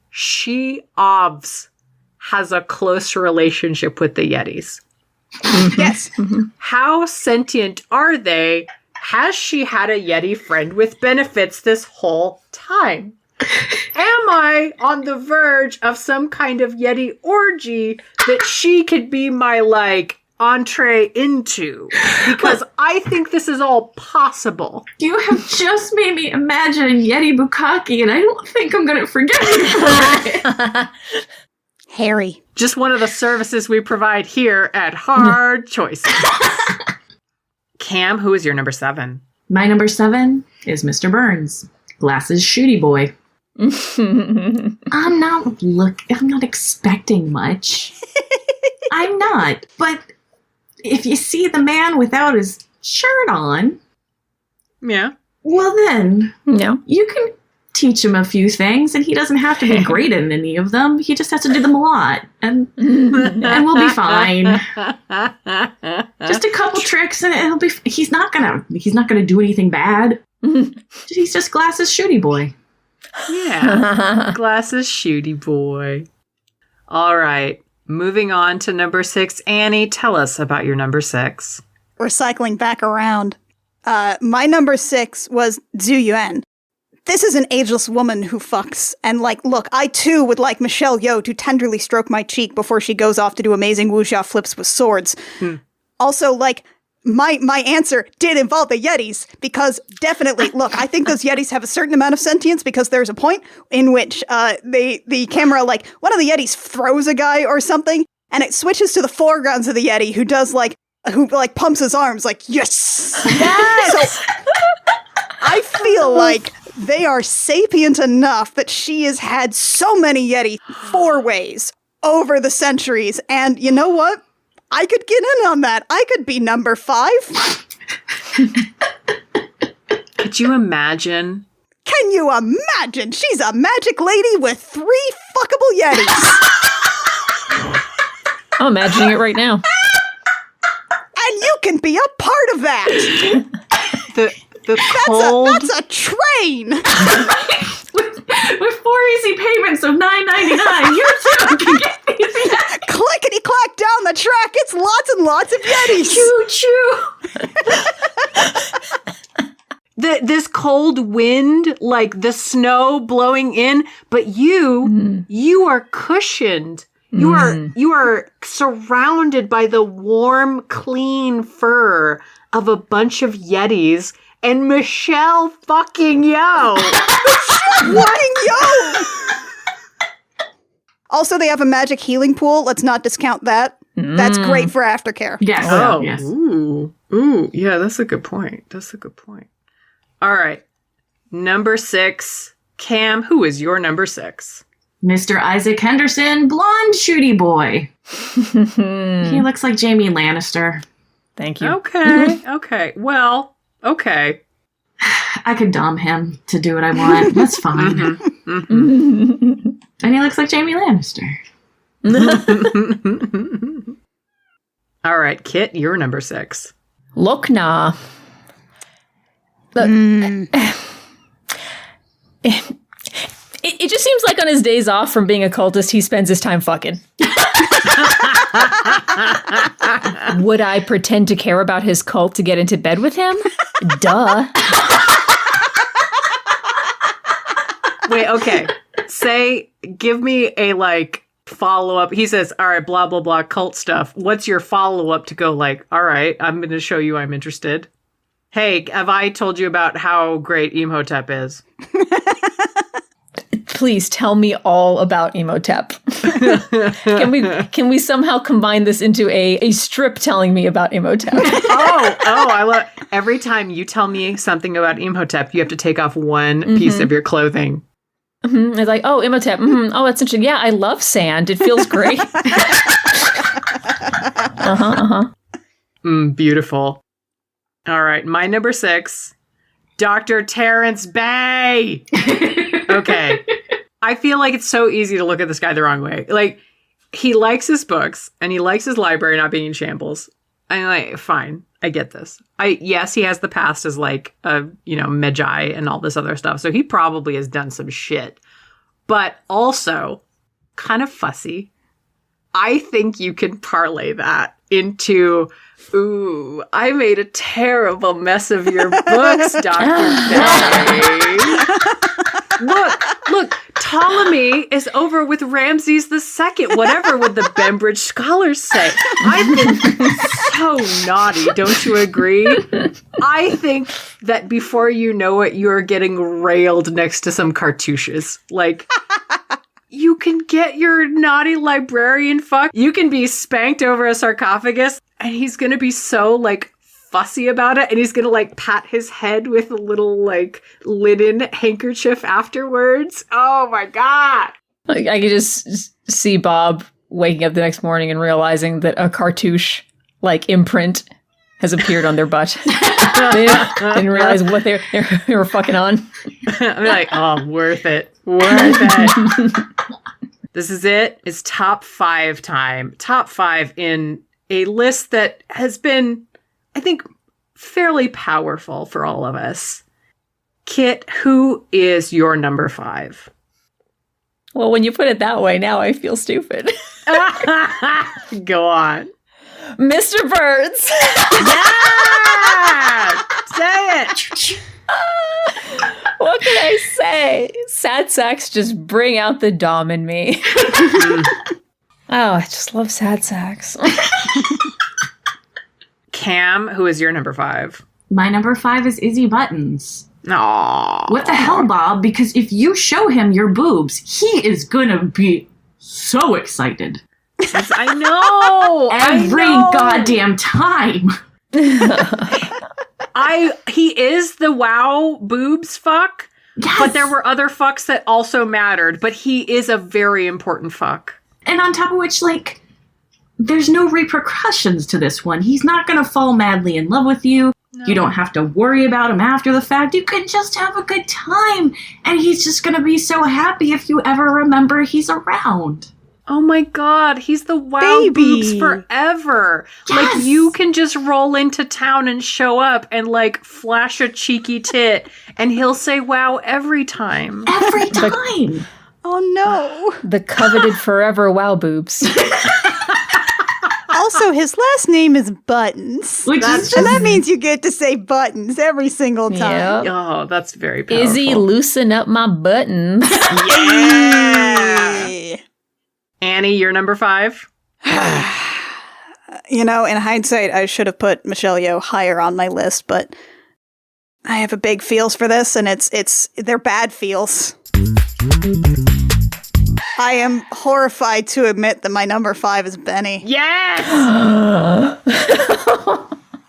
Speaker 1: She has a close relationship with the Yetis.
Speaker 2: Yes.
Speaker 1: How sentient are they? Has she had a Yeti friend with benefits this whole time? Am I on the verge of some kind of Yeti orgy that she could be my, like, entree into? Because I think this is all possible.
Speaker 3: You have just made me imagine Yeti Bukkake, and I don't think I'm going to forget you for it.
Speaker 2: Harry.
Speaker 1: Just one of the services we provide here at Hard Choices. Cam, who is your number 7?
Speaker 3: My number 7 is Mr. Burns, Glasses Shooty Boy. I'm not expecting much. I'm not. But if you see the man without his shirt on,
Speaker 1: Yeah.
Speaker 3: well then,
Speaker 4: No.
Speaker 3: you can teach him a few things, and he doesn't have to be great in any of them. He just has to do them a lot, and we'll be fine. Just a couple tricks, and it'll be. He's not gonna do anything bad. He's just Glasses Shooty Boy.
Speaker 1: Yeah. Glasses Shooty Boy. All right. Moving on to number 6. Annie, tell us about your number 6.
Speaker 2: We're cycling back around. My number 6 was Zhu Yuan. This is an ageless woman who fucks. And, like, look, I too would like Michelle Yeoh to tenderly stroke my cheek before she goes off to do amazing wuxia flips with swords. Also, like, my answer did involve the Yetis, because definitely, look, I think those Yetis have a certain amount of sentience, because there's a point in which the camera, like, one of the Yetis throws a guy or something, and it switches to the foregrounds of the Yeti who pumps his arms like, yes! Yes! So, I feel like they are sapient enough that she has had so many Yeti 4-ways over the centuries, and you know what? I could get in on that. I could be number 5.
Speaker 1: Could you imagine?
Speaker 2: Can you imagine? She's a magic lady with 3 fuckable Yetis.
Speaker 4: I'm imagining it right now.
Speaker 2: And you can be a part of that. That's a train.
Speaker 3: With 4 easy payments of $9.99, you too can get these.
Speaker 2: Clickety clack down the track. It's lots and lots of Yetis.
Speaker 3: Choo choo.
Speaker 1: This cold wind, like the snow blowing in, but you are cushioned. You are surrounded by the warm, clean fur of a bunch of Yetis and Michelle fucking Yeoh.
Speaker 2: Michelle fucking Yeoh. Also, they have a magic healing pool. Let's not discount that. That's great for aftercare.
Speaker 3: Yes.
Speaker 1: Oh,
Speaker 3: yes.
Speaker 1: Ooh, yeah, that's a good point. All right. Number 6. Cam, who is your number 6?
Speaker 3: Mr. Isaac Henderson, blonde shooty boy. He looks like Jaime Lannister.
Speaker 4: Thank you.
Speaker 1: Okay. Well, okay.
Speaker 3: I could dom him to do what I want. That's fine. And he looks like Jaime Lannister.
Speaker 1: All right, Kit, you're number 6.
Speaker 4: Look, nah. Look, it just seems like on his days off from being a cultist, he spends his time fucking. Would I pretend to care about his cult to get into bed with him? Duh.
Speaker 1: Wait, okay. Give me a, like, follow-up. He says, all right, blah, blah, blah, cult stuff. What's your follow-up to go like, all right, I'm going to show you I'm interested? Hey, have I told you about how great Imhotep is?
Speaker 4: Please tell me all about Imhotep. Can we somehow combine this into a strip telling me about Imhotep?
Speaker 1: I love every time you tell me something about Imhotep, you have to take off one piece of your clothing.
Speaker 4: It's like, oh, Imhotep. Oh, that's interesting. Yeah, I love sand. It feels great.
Speaker 1: Beautiful. All right, my number 6, Dr. Terrence Bay. Okay. I feel like it's so easy to look at this guy the wrong way. Like, he likes his books and he likes his library not being in shambles. I'm like, fine, I get this. Yes, he has the past as like a, Magi and all this other stuff. So he probably has done some shit, but also kind of fussy. I think you can parlay that into, ooh, I made a terrible mess of your books, Dr. Day. Look, Ptolemy is over with Ramses II. Whatever would the Bembridge scholars say? I've been so naughty, don't you agree? I think that before you know it, you're getting railed next to some cartouches. Like, you can get your naughty librarian fuck. You can be spanked over a sarcophagus, and he's gonna be so, like, fussy about it, and he's gonna like pat his head with a little like linen handkerchief afterwards. Oh my god.
Speaker 4: Like, I could just see Bob waking up the next morning and realizing that a cartouche like imprint has appeared on their butt. They didn't realize what they were fucking on.
Speaker 1: I'm like, oh, worth it. This is it. It's top 5 time. Top 5 in a list that has been, I think, fairly powerful for all of us. Kit, who is your number 5?
Speaker 4: Well, when you put it that way, now I feel stupid.
Speaker 1: Go on.
Speaker 4: Mr. Burns.
Speaker 1: Yeah! Say it!
Speaker 4: What can I say? Sad sacks just bring out the dom in me. Oh, I just love sad sacks.
Speaker 1: Cam, who is your number 5?
Speaker 3: My number 5 is Izzy Buttons.
Speaker 1: Aww.
Speaker 3: What the hell, Bob? Because if you show him your boobs, he is gonna be so excited.
Speaker 1: I know!
Speaker 3: Every goddamn time.
Speaker 1: He is the wow boobs fuck,
Speaker 3: Yes.
Speaker 1: but there were other fucks that also mattered, but he is a very important fuck.
Speaker 3: And on top of which, like, there's no repercussions to this one. He's not gonna fall madly in love with you. No. You don't have to worry about him after the fact. You can just have a good time. And he's just gonna be so happy if you ever remember he's around.
Speaker 1: Oh my god, he's the wow
Speaker 2: Baby.
Speaker 1: boobs forever.
Speaker 3: Yes.
Speaker 1: Like, you can just roll into town and show up and, like, flash a cheeky tit, and he'll say wow every time.
Speaker 3: Every time.
Speaker 2: Oh no.
Speaker 4: The coveted forever wow boobs.
Speaker 2: Also, his last name is Buttons.
Speaker 3: Which is just...
Speaker 2: And that means you get to say Buttons every single time.
Speaker 4: Yep.
Speaker 1: Oh, that's very powerful.
Speaker 4: Izzy, loosen up my buttons.
Speaker 1: Yeah! Annie, you're number 5?
Speaker 2: You know, in hindsight, I should have put Michelle Yeoh higher on my list, but I have a big feels for this, and they're bad feels. I am horrified to admit that my number 5 is Benny.
Speaker 1: Yes!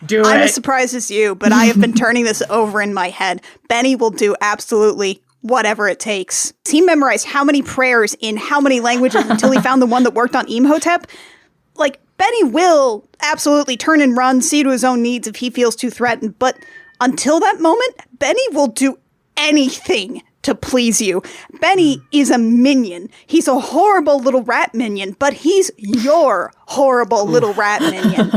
Speaker 1: Do it.
Speaker 2: I'm as surprised as you, but I have been turning this over in my head. Benny will do absolutely whatever it takes. He memorized how many prayers in how many languages until he found the one that worked on Imhotep. Like, Benny will absolutely turn and run, see to his own needs if he feels too threatened, but until that moment, Benny will do anything to please you. Benny is a minion. He's a horrible little rat minion, but he's your horrible little rat minion.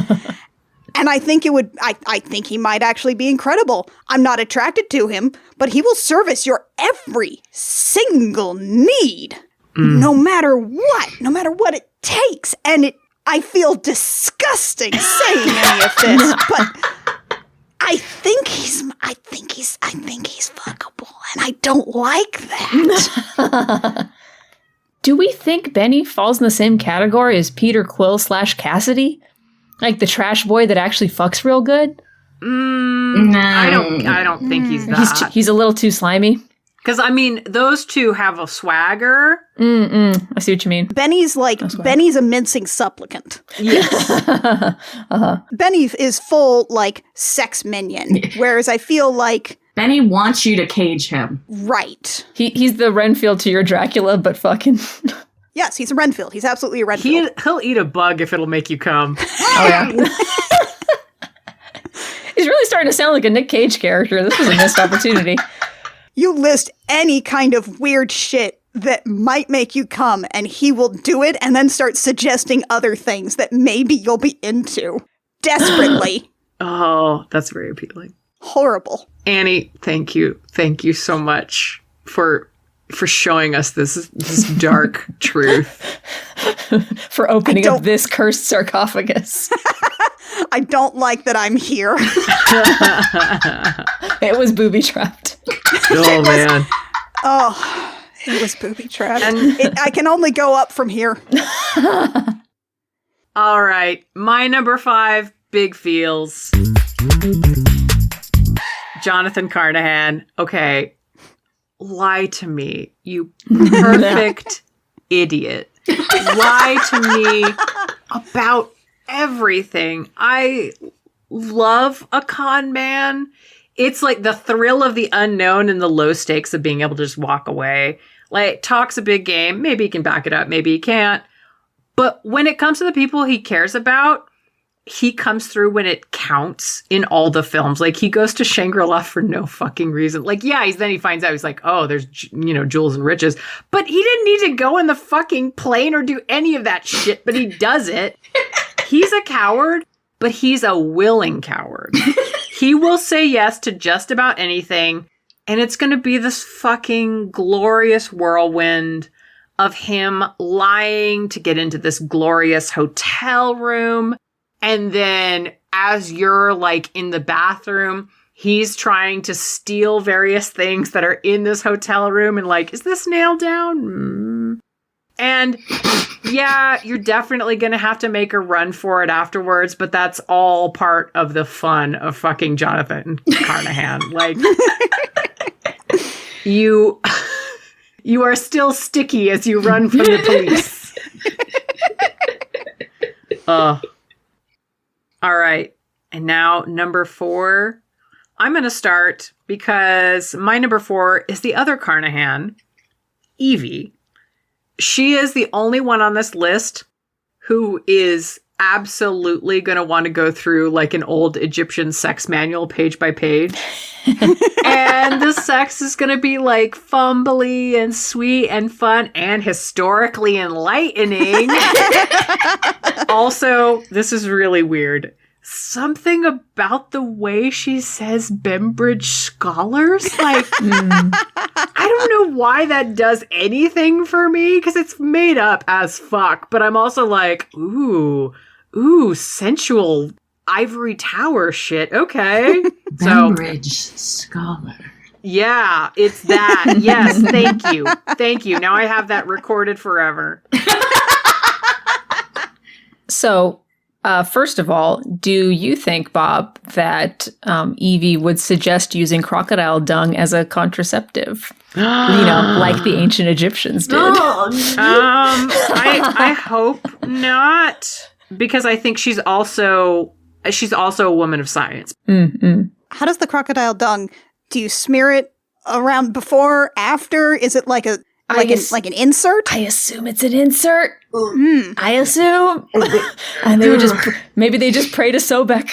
Speaker 2: And I think I think he might actually be incredible. I'm not attracted to him, but he will service your every single need. No matter what it takes. And I feel disgusting saying any of this, but I think he's fuckable, and I don't like that.
Speaker 4: Do we think Benny falls in the same category as Peter Quill / Cassidy? Like the trash boy that actually fucks real good?
Speaker 3: No.
Speaker 1: I don't think he's that.
Speaker 4: He's a little too slimy.
Speaker 1: Because, I mean, those two have a swagger.
Speaker 4: I see what you mean.
Speaker 2: Benny's a mincing supplicant.
Speaker 1: Yes.
Speaker 2: Benny is full, like, sex minion, whereas I feel like...
Speaker 3: Benny wants you to cage him.
Speaker 2: Right.
Speaker 4: He's the Renfield to your Dracula, but fucking...
Speaker 2: Yes, he's a Renfield. He's absolutely a Renfield.
Speaker 1: He'll eat a bug if it'll make you come.
Speaker 4: Oh, yeah. He's really starting to sound like a Nick Cage character. This was a missed opportunity.
Speaker 2: You list any kind of weird shit that might make you come, and he will do it and then start suggesting other things that maybe you'll be into. Desperately.
Speaker 1: Oh, that's very appealing.
Speaker 2: Horrible.
Speaker 1: Annie, thank you. Thank you so much for showing us this dark truth.
Speaker 4: For opening up this cursed sarcophagus.
Speaker 2: I don't like that I'm here.
Speaker 4: It was booby-trapped.
Speaker 1: Oh, man.
Speaker 2: Oh, it was booby-trapped.
Speaker 1: And
Speaker 2: I can only go up from here.
Speaker 1: all right. My number 5, big feels. Jonathan Carnahan. Okay. Lie to me, you perfect idiot. Lie to me about everything. I love a con man. It's like the thrill of the unknown and the low stakes of being able to just walk away. Like, talks a big game. Maybe he can back it up. Maybe he can't. But when it comes to the people he cares about, he comes through when it counts in all the films. Like, he goes to Shangri-La for no fucking reason. Like, yeah, then he finds out, he's like, oh, there's, jewels and riches. But he didn't need to go in the fucking plane or do any of that shit, but he does it. He's a coward, but he's a willing coward. He will say yes to just about anything, and it's going to be this fucking glorious whirlwind of him lying to get into this glorious hotel room. And then as you're like in the bathroom, he's trying to steal various things that are in this hotel room and like, is this nailed down? And yeah, you're definitely going to have to make a run for it afterwards, but that's all part of the fun of fucking Jonathan Carnahan. Like, you are still sticky as you run from the police. All right. And now number 4, I'm going to start because my number 4 is the other Carnahan, Evey. She is the only one on this list who is absolutely going to want to go through like an old Egyptian sex manual page by page. And the sex is going to be like fumbly and sweet and fun and historically enlightening. Also, this is really weird. Something about the way she says Bembridge scholars, like, I don't know why that does anything for me, because it's made up as fuck, but I'm also like, ooh, sensual ivory tower shit, okay.
Speaker 3: Bembridge scholar.
Speaker 1: Yeah, it's that. Yes, thank you. Now I have that recorded forever.
Speaker 4: So, first of all, do you think, Bob, that Evey would suggest using crocodile dung as a contraceptive? Like the ancient Egyptians did.
Speaker 1: I hope not, because I think she's also a woman of science.
Speaker 4: Mm-hmm.
Speaker 2: How does the crocodile dung? Do you smear it around before, after? Is it like an insert?
Speaker 4: I assume it's an insert. I assume. And they would maybe they just pray to Sobek.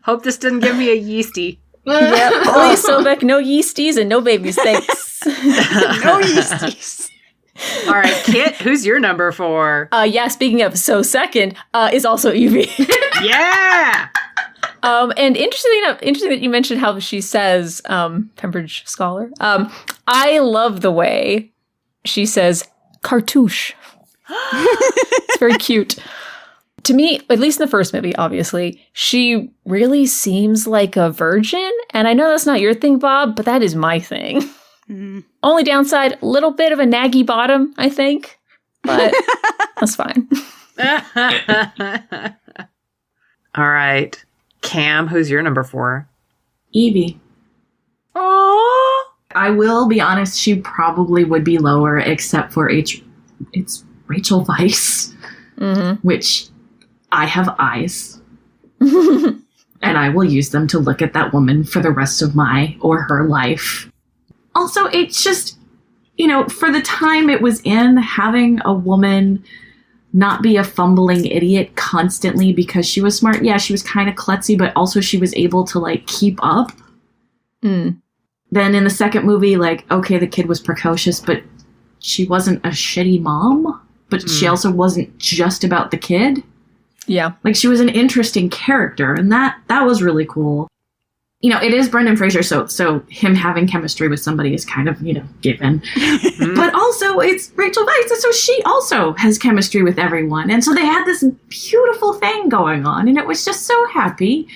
Speaker 1: Hope this doesn't give me a yeasty.
Speaker 4: Yep. Only Sobek, no yeasties and no babies, thanks.
Speaker 2: No yeasties.
Speaker 1: All right, Kit, who's your number 4?
Speaker 4: Yeah, speaking of, so second is also Evey.
Speaker 1: Yeah!
Speaker 4: And interesting that you mentioned how she says Pembridge scholar. I love the way she says cartouche. It's very cute. To me, at least in the first movie, obviously, she really seems like a virgin. And I know that's not your thing, Bob, but that is my thing. Only downside, a little bit of a naggy bottom, I think. But that's fine.
Speaker 1: All right. Cam, who's your number 4?
Speaker 3: Evey.
Speaker 1: Aww.
Speaker 3: I will be honest, she probably would be lower, except for it's Rachel Weisz, which I have eyes, and I will use them to look at that woman for the rest of my or her life. Also, it's just, for the time it was in, having a woman not be a fumbling idiot constantly because she was smart. Yeah, she was kind of klutzy, but also she was able to, keep up. Then in the second movie, like, okay, the kid was precocious, but she wasn't a shitty mom. But she also wasn't just about the kid.
Speaker 4: Yeah.
Speaker 3: Like, she was an interesting character, and that was really cool. You know, it is Brendan Fraser, so him having chemistry with somebody is kind of, you know, given. But also, it's Rachel Weisz, and so she also has chemistry with everyone. And so they had this beautiful thing going on, and it was just so happy.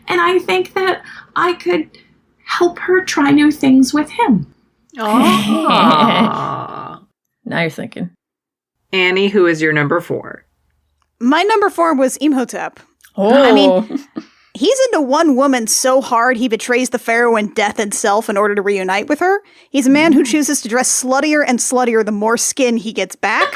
Speaker 3: And I think that I could help her try new things with him.
Speaker 1: Aww.
Speaker 4: Now you're thinking.
Speaker 1: Annie, who is your number 4?
Speaker 2: My number 4 was Imhotep.
Speaker 4: Oh.
Speaker 2: I mean, he's into one woman so hard he betrays the pharaoh and death itself in order to reunite with her. He's a man who chooses to dress sluttier and sluttier the more skin he gets back.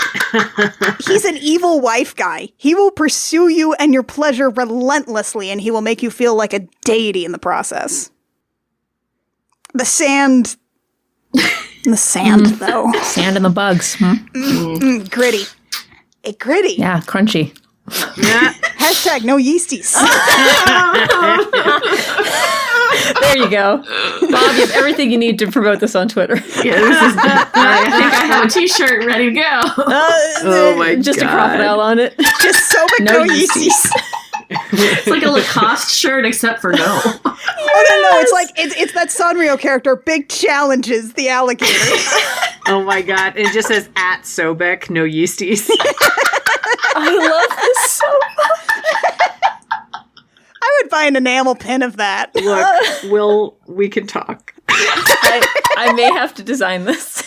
Speaker 2: He's an evil wife guy. He will pursue you and your pleasure relentlessly, and he will make you feel like a deity in the process. The sand, though.
Speaker 4: Sand and the bugs.
Speaker 2: Gritty. Gritty.
Speaker 4: Yeah, crunchy.
Speaker 2: Hashtag no yeasties.
Speaker 4: There you go. Bob, you have everything you need to promote this on Twitter.
Speaker 3: Yeah, this is I think I have a t-shirt ready to go.
Speaker 1: Oh my god.
Speaker 4: Just a crocodile on it.
Speaker 2: Just so no yeasties.
Speaker 3: It's like a Lacoste shirt, except for no.
Speaker 2: No. It's like it's that Sanrio character, Big Challenges, the alligator.
Speaker 1: Oh my god. It just says at Sobek, no yeasties.
Speaker 4: I love this so much.
Speaker 2: I would buy an enamel pin of that.
Speaker 1: Look, we can talk.
Speaker 4: I may have to design this.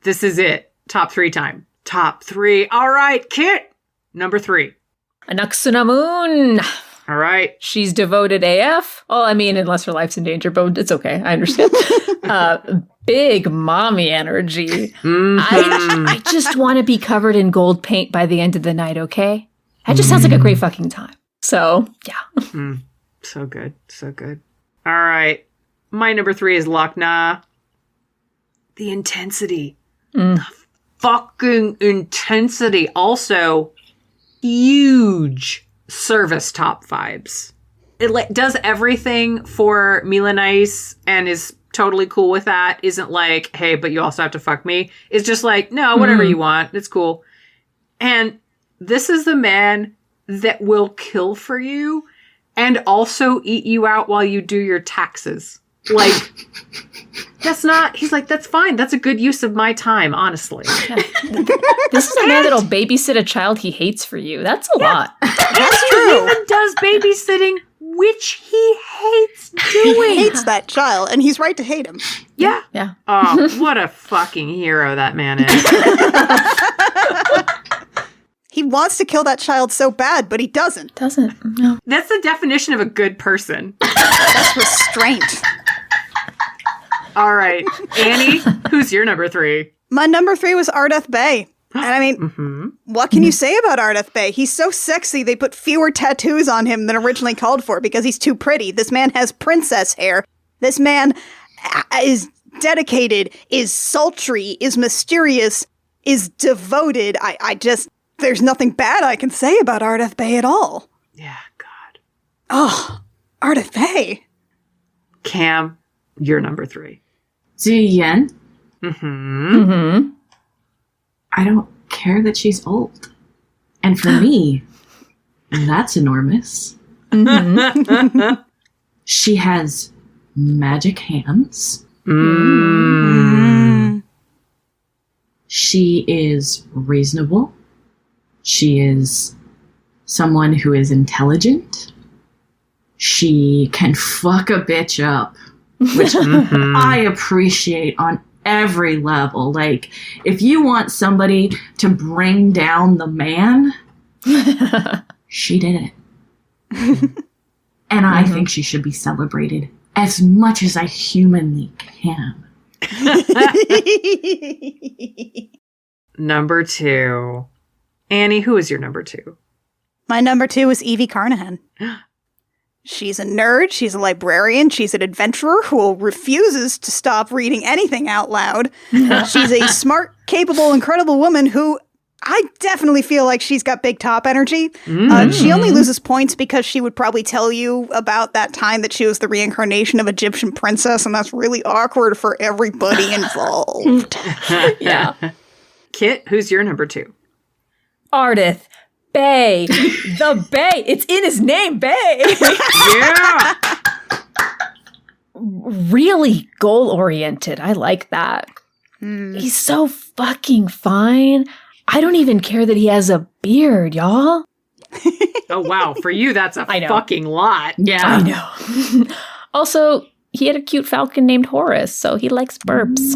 Speaker 1: This is it. Top 3 time. Top 3. All right, Kit. Number 3.
Speaker 4: Anaxunamun.
Speaker 1: All right.
Speaker 4: She's devoted AF. Well, I mean, unless her life's in danger, but it's okay. I understand. Big mommy energy. I just want to be covered in gold paint by the end of the night, okay? That just sounds like a great fucking time. So, yeah.
Speaker 1: So good. So good. All right. My number 3 is Lochna. The intensity. The fucking intensity. Also, huge service top vibes. It does everything for Milanese and is totally cool with that. Isn't like, hey, but you also have to fuck me. It's just like, no, whatever you want. It's cool. And this is the man that will kill for you and also eat you out while you do your taxes. Like, he's like, that's fine. That's a good use of my time, honestly.
Speaker 4: Yeah. This is a man that'll babysit a child he hates for you. That's a lot.
Speaker 1: That's true. He even does babysitting, which he hates doing.
Speaker 2: He hates that child, and he's right to hate him.
Speaker 1: Yeah.
Speaker 4: Yeah.
Speaker 1: Oh, what a fucking hero that man is.
Speaker 2: He wants to kill that child so bad, but he doesn't.
Speaker 4: No.
Speaker 1: That's the definition of a good person.
Speaker 2: That's restraint.
Speaker 1: All right. Annie, who's your number 3?
Speaker 2: My number 3 was Ardeth Bay. And I mean, what can you say about Ardeth Bay? He's so sexy, they put fewer tattoos on him than originally called for because he's too pretty. This man has princess hair. This man is dedicated, is sultry, is mysterious, is devoted. I just, there's nothing bad I can say about Ardeth Bay at all.
Speaker 1: Yeah, God.
Speaker 2: Oh, Ardeth Bay.
Speaker 1: Cam, you're number 3.
Speaker 3: Ziyen.
Speaker 1: Mm-hmm.
Speaker 3: I don't care that she's old. And for me, that's enormous. She has magic hands. She is reasonable. She is someone who is intelligent. She can fuck a bitch up, which I appreciate on every level. Like, if you want somebody to bring down the man, she did it. And I think she should be celebrated as much as I humanly can.
Speaker 1: Number 2. Annie, who is your number 2?
Speaker 2: My number 2 is Evey Carnahan. She's a nerd, she's a librarian, she's an adventurer who refuses to stop reading anything out loud. She's a smart, capable, incredible woman who I definitely feel like she's got big top energy.
Speaker 1: Mm.
Speaker 2: She only loses points because she would probably tell you about that time that she was the reincarnation of Egyptian princess, and that's really awkward for everybody involved.
Speaker 4: Yeah.
Speaker 1: Kit, who's your number 2?
Speaker 4: Ardeth. Bay. The Bay. It's in his name, Bay.
Speaker 1: Yeah.
Speaker 4: Really goal-oriented. I like that. He's so fucking fine. I don't even care that he has a beard, y'all.
Speaker 1: Oh, wow. For you, that's a
Speaker 4: I know.
Speaker 1: fucking lot.
Speaker 3: Yeah.
Speaker 4: I know. Also, he had a cute falcon named Horace, so he likes burps.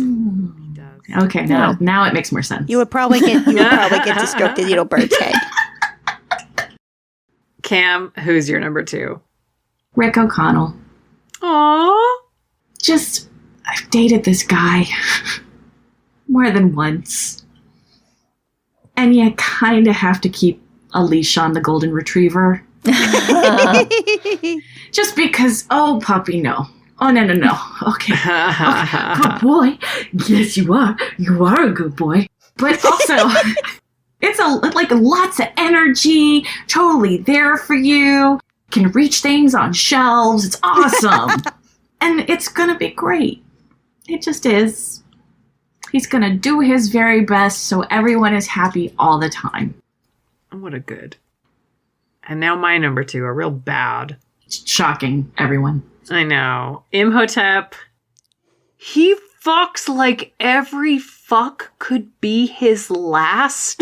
Speaker 3: Okay, now it makes more sense.
Speaker 2: You would probably get distracted, little bird's head.
Speaker 1: Cam, who's your number 2?
Speaker 3: Rick O'Connell.
Speaker 1: Aww.
Speaker 3: I've dated this guy more than once. And you kind of have to keep a leash on the golden retriever. Just because, oh, puppy, no. Oh, no. Okay. Good boy. Yes, you are. You are a good boy. But also, it's lots of energy, totally there for you, can reach things on shelves. It's awesome. And it's going to be great. It just is. He's going to do his very best so everyone is happy all the time.
Speaker 1: What a good. And now my number 2, a real bad.
Speaker 3: It's shocking, everyone.
Speaker 1: I know. Imhotep. He fucks like every fuck could be his last.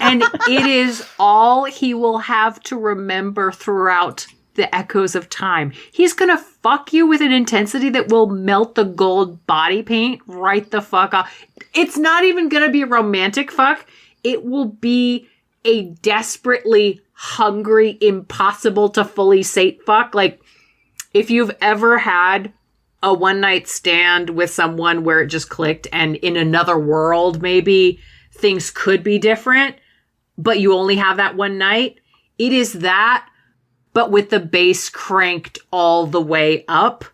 Speaker 1: And it is all he will have to remember throughout the echoes of time. He's gonna fuck you with an intensity that will melt the gold body paint right the fuck off. It's not even gonna be a romantic fuck. It will be a desperately hungry, impossible to fully sate fuck. Like, if you've ever had a one-night stand with someone where it just clicked and in another world maybe things could be different, but you only have that one night, it is that, but with the bass cranked all the way up,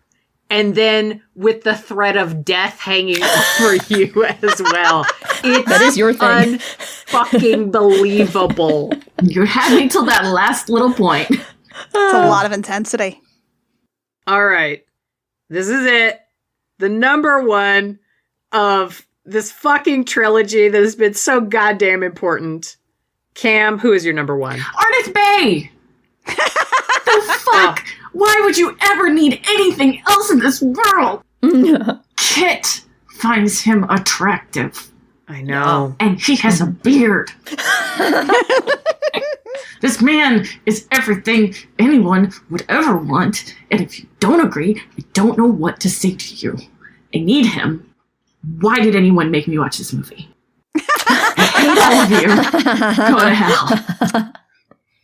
Speaker 1: and then with the threat of death hanging over you as well.
Speaker 4: That is your thing.
Speaker 1: Fucking believable.
Speaker 3: You had me till that last little point.
Speaker 2: It's a lot of intensity.
Speaker 1: All right. This is it. The number 1 of this fucking trilogy that has been so goddamn important. Cam, who is your number 1?
Speaker 3: Ardeth Bay! The fuck? Why would you ever need anything else in this world? Kit finds him attractive.
Speaker 1: I know.
Speaker 3: And he has a beard. This man is everything anyone would ever want. And if you don't agree, I don't know what to say to you. I need him. Why did anyone make me watch this movie? I hate all of you. Go to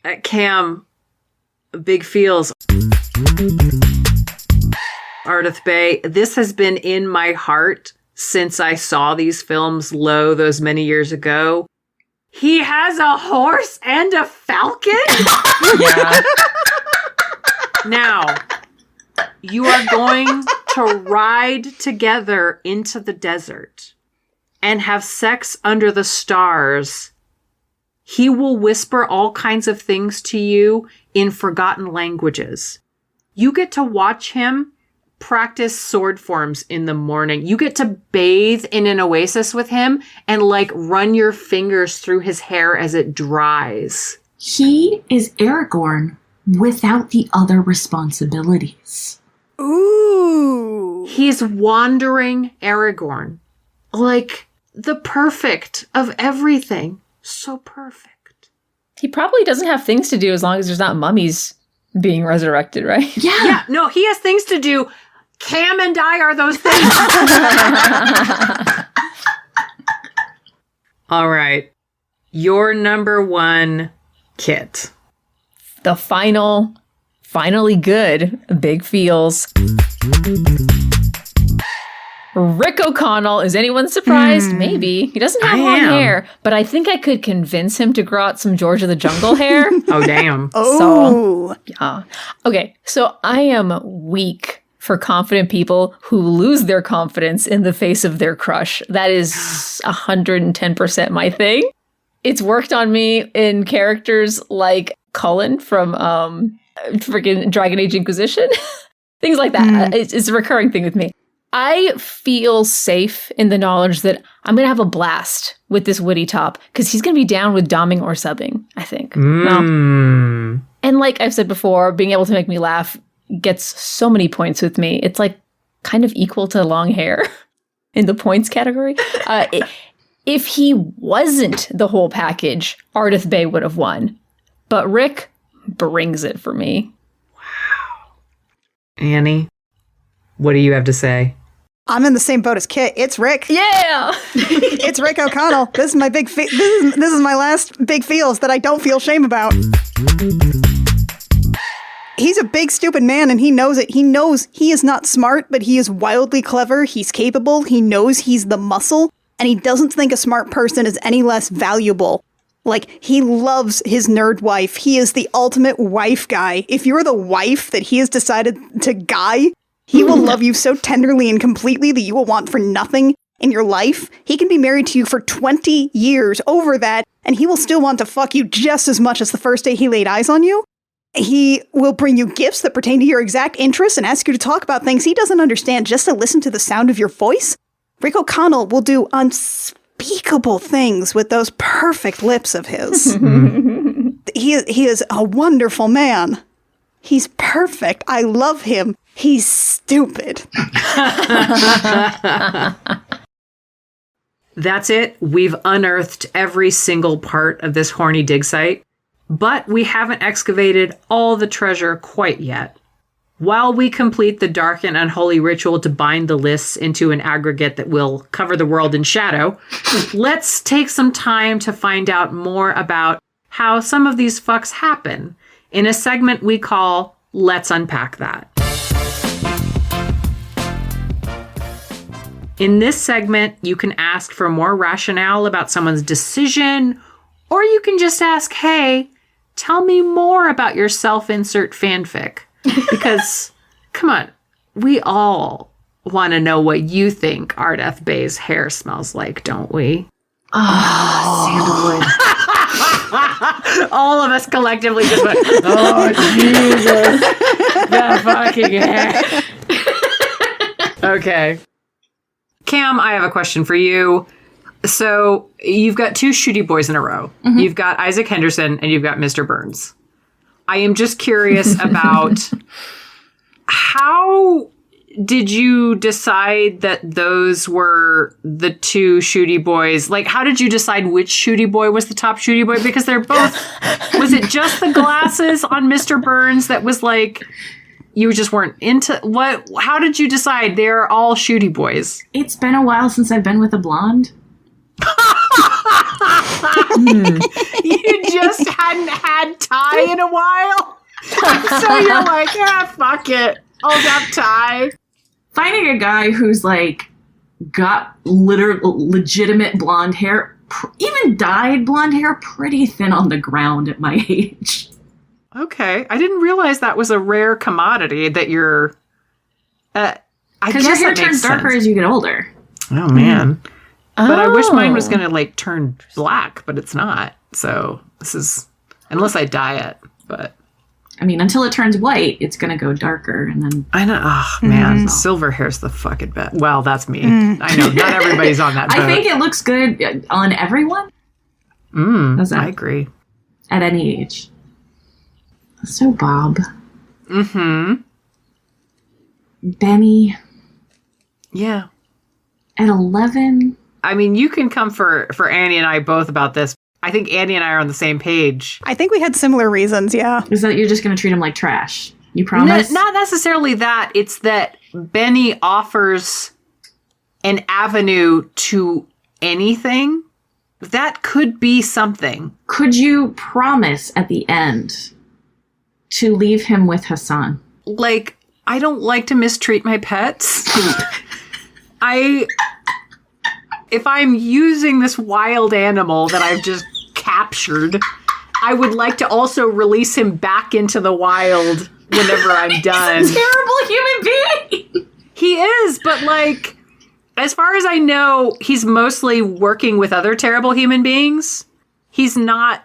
Speaker 3: hell.
Speaker 1: Cam, big feels. Ardeth Bay, this has been in my heart since I saw these films low those many years ago. He has a horse and a falcon?
Speaker 4: Yeah.
Speaker 1: Now, you are going to ride together into the desert and have sex under the stars. He will whisper all kinds of things to you in forgotten languages. You get to watch him practice sword forms in the morning. You get to bathe in an oasis with him and run your fingers through his hair as it dries.
Speaker 3: He is Aragorn without the other responsibilities.
Speaker 2: Ooh.
Speaker 1: He's wandering Aragorn. The perfect of everything. So perfect.
Speaker 4: He probably doesn't have things to do as long as there's not mummies being resurrected, right?
Speaker 1: Yeah, no, he has things to do. Cam and I are those things. All right. Your number 1, Kit.
Speaker 4: The finally good, big feels. Rick O'Connell. Is anyone surprised? Maybe. He doesn't have long hair, but I think I could convince him to grow out some George of the Jungle hair.
Speaker 1: Oh, damn.
Speaker 2: Oh.
Speaker 4: Yeah. Okay, so I am weak for confident people who lose their confidence in the face of their crush. That is 110% my thing. It's worked on me in characters like Cullen from freaking Dragon Age Inquisition. Things like that. It's a recurring thing with me. I feel safe in the knowledge that I'm going to have a blast with this witty top because he's going to be down with doming or subbing, I think. Well, and like I've said before, being able to make me laugh gets so many points with me. It's like kind of equal to long hair in the points category. If he wasn't the whole package, Ardeth Bay would have won. But Rick brings it for me.
Speaker 1: Wow. Annie, what do you have to say?
Speaker 2: I'm in the same boat as Kit. It's Rick.
Speaker 4: Yeah!
Speaker 2: It's Rick O'Connell. This is my big this is my last big feels that I don't feel shame about. He's a big stupid man and he knows it. He knows he is not smart, but he is wildly clever. He's capable. He knows he's the muscle, and he doesn't think a smart person is any less valuable. Like, he loves his nerd wife. He is the ultimate wife guy. If you're the wife that he has decided to guy, he will love you so tenderly and completely that you will want for nothing in your life. He can be married to you for 20 years over that, and he will still want to fuck you just as much as the first day he laid eyes on you. He will bring you gifts that pertain to your exact interests and ask you to talk about things he doesn't understand just to listen to the sound of your voice. Rick O'Connell will do unspeakable things with those perfect lips of his. He is a wonderful man. He's perfect. I love him. He's stupid.
Speaker 1: That's it. We've unearthed every single part of this horny dig site, but we haven't excavated all the treasure quite yet. While we complete the dark and unholy ritual to bind the lists into an aggregate that will cover the world in shadow, let's take some time to find out more about how some of these fucks happen in a segment we call Let's Unpack That. In this segment, you can ask for more rationale about someone's decision, or you can just ask, hey, tell me more about your self-insert fanfic. Because, come on, we all want to know what you think Ardeth Bay's hair smells like, don't we?
Speaker 3: Sandalwood.
Speaker 1: All of us collectively just went, oh, Jesus, the fucking hair. Okay. Cam, I have a question for you. So you've got two shooty boys in a row. Mm-hmm. You've got Isaac Henderson and you've got Mr. Burns. I am just curious about how did you decide that those were the two shooty boys? Like, how did you decide which shooty boy was the top shooty boy? Because they're both... Was it just the glasses on Mr. Burns that was like... You just weren't into... What? How did you decide they're all shooty boys?
Speaker 3: It's been a while since I've been with a blonde.
Speaker 1: You just hadn't had Ty in a while? So you're like, fuck it. I'll have Ty.
Speaker 3: Finding a guy who's like got legitimate blonde hair, even dyed blonde hair, pretty thin on the ground at my age.
Speaker 1: Okay. I didn't realize that was a rare commodity that you're... I
Speaker 3: Because
Speaker 1: guess
Speaker 3: your hair
Speaker 1: that
Speaker 3: turns
Speaker 1: makes
Speaker 3: darker
Speaker 1: sense.
Speaker 3: as you get older.
Speaker 1: Oh, man. But I wish mine was
Speaker 4: Oh.
Speaker 1: going to, like, turn black, but it's not. So this is... Unless I dye it, but...
Speaker 3: I mean, until it turns white, it's going to go darker, and then...
Speaker 1: I know. Oh, man. Silver hair's the fucking best. Well, that's me. I know. Not everybody's on that boat.
Speaker 3: I think it looks good on everyone.
Speaker 1: I agree.
Speaker 3: At any age. So, Bob.
Speaker 1: Mm-hmm.
Speaker 3: Benny.
Speaker 1: Yeah.
Speaker 3: At 11...
Speaker 1: I mean, you can come for Annie and I both about this. I think Annie and I are on the same page.
Speaker 2: I think we had similar reasons, yeah.
Speaker 3: Is that you're just going to treat him like trash? You promise?
Speaker 1: Not necessarily that. It's that Benny offers an avenue to anything. That could be something.
Speaker 3: Could you promise at the end to leave him with Hassan?
Speaker 1: Like, I don't like to mistreat my pets. If I'm using this wild animal that I've just captured, I would like to also release him back into the wild whenever I'm done.
Speaker 3: He's a terrible human being!
Speaker 1: He is, but like, as far as I know, he's mostly working with other terrible human beings. he's not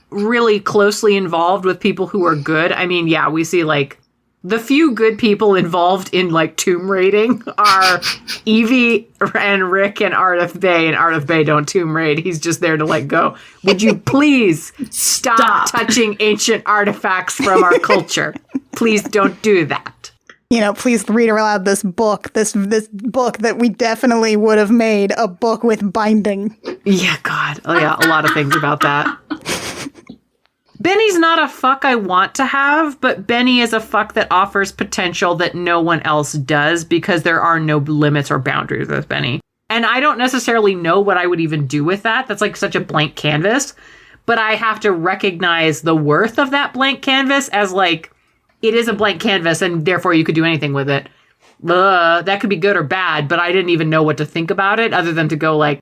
Speaker 1: really closely involved with people who are good. I mean, yeah, we see like the few good people involved in like tomb raiding are Evey and Rick and Ardeth Bay, and Ardeth Bay don't tomb raid. He's just there to like go, would you please stop touching ancient artifacts from our culture? Please don't do that.
Speaker 2: You know, please read aloud this book, this book that we definitely would have made a book with binding.
Speaker 1: Yeah, God. Oh yeah, a lot of things about that. Benny's not a fuck I want to have, but Benny is a fuck that offers potential that no one else does because there are no limits or boundaries with Benny. And I don't necessarily know what I would even do with that. That's like such a blank canvas. But I have to recognize the worth of that blank canvas as like, it is a blank canvas and therefore you could do anything with it. That could be good or bad, but I didn't even know what to think about it other than to go like,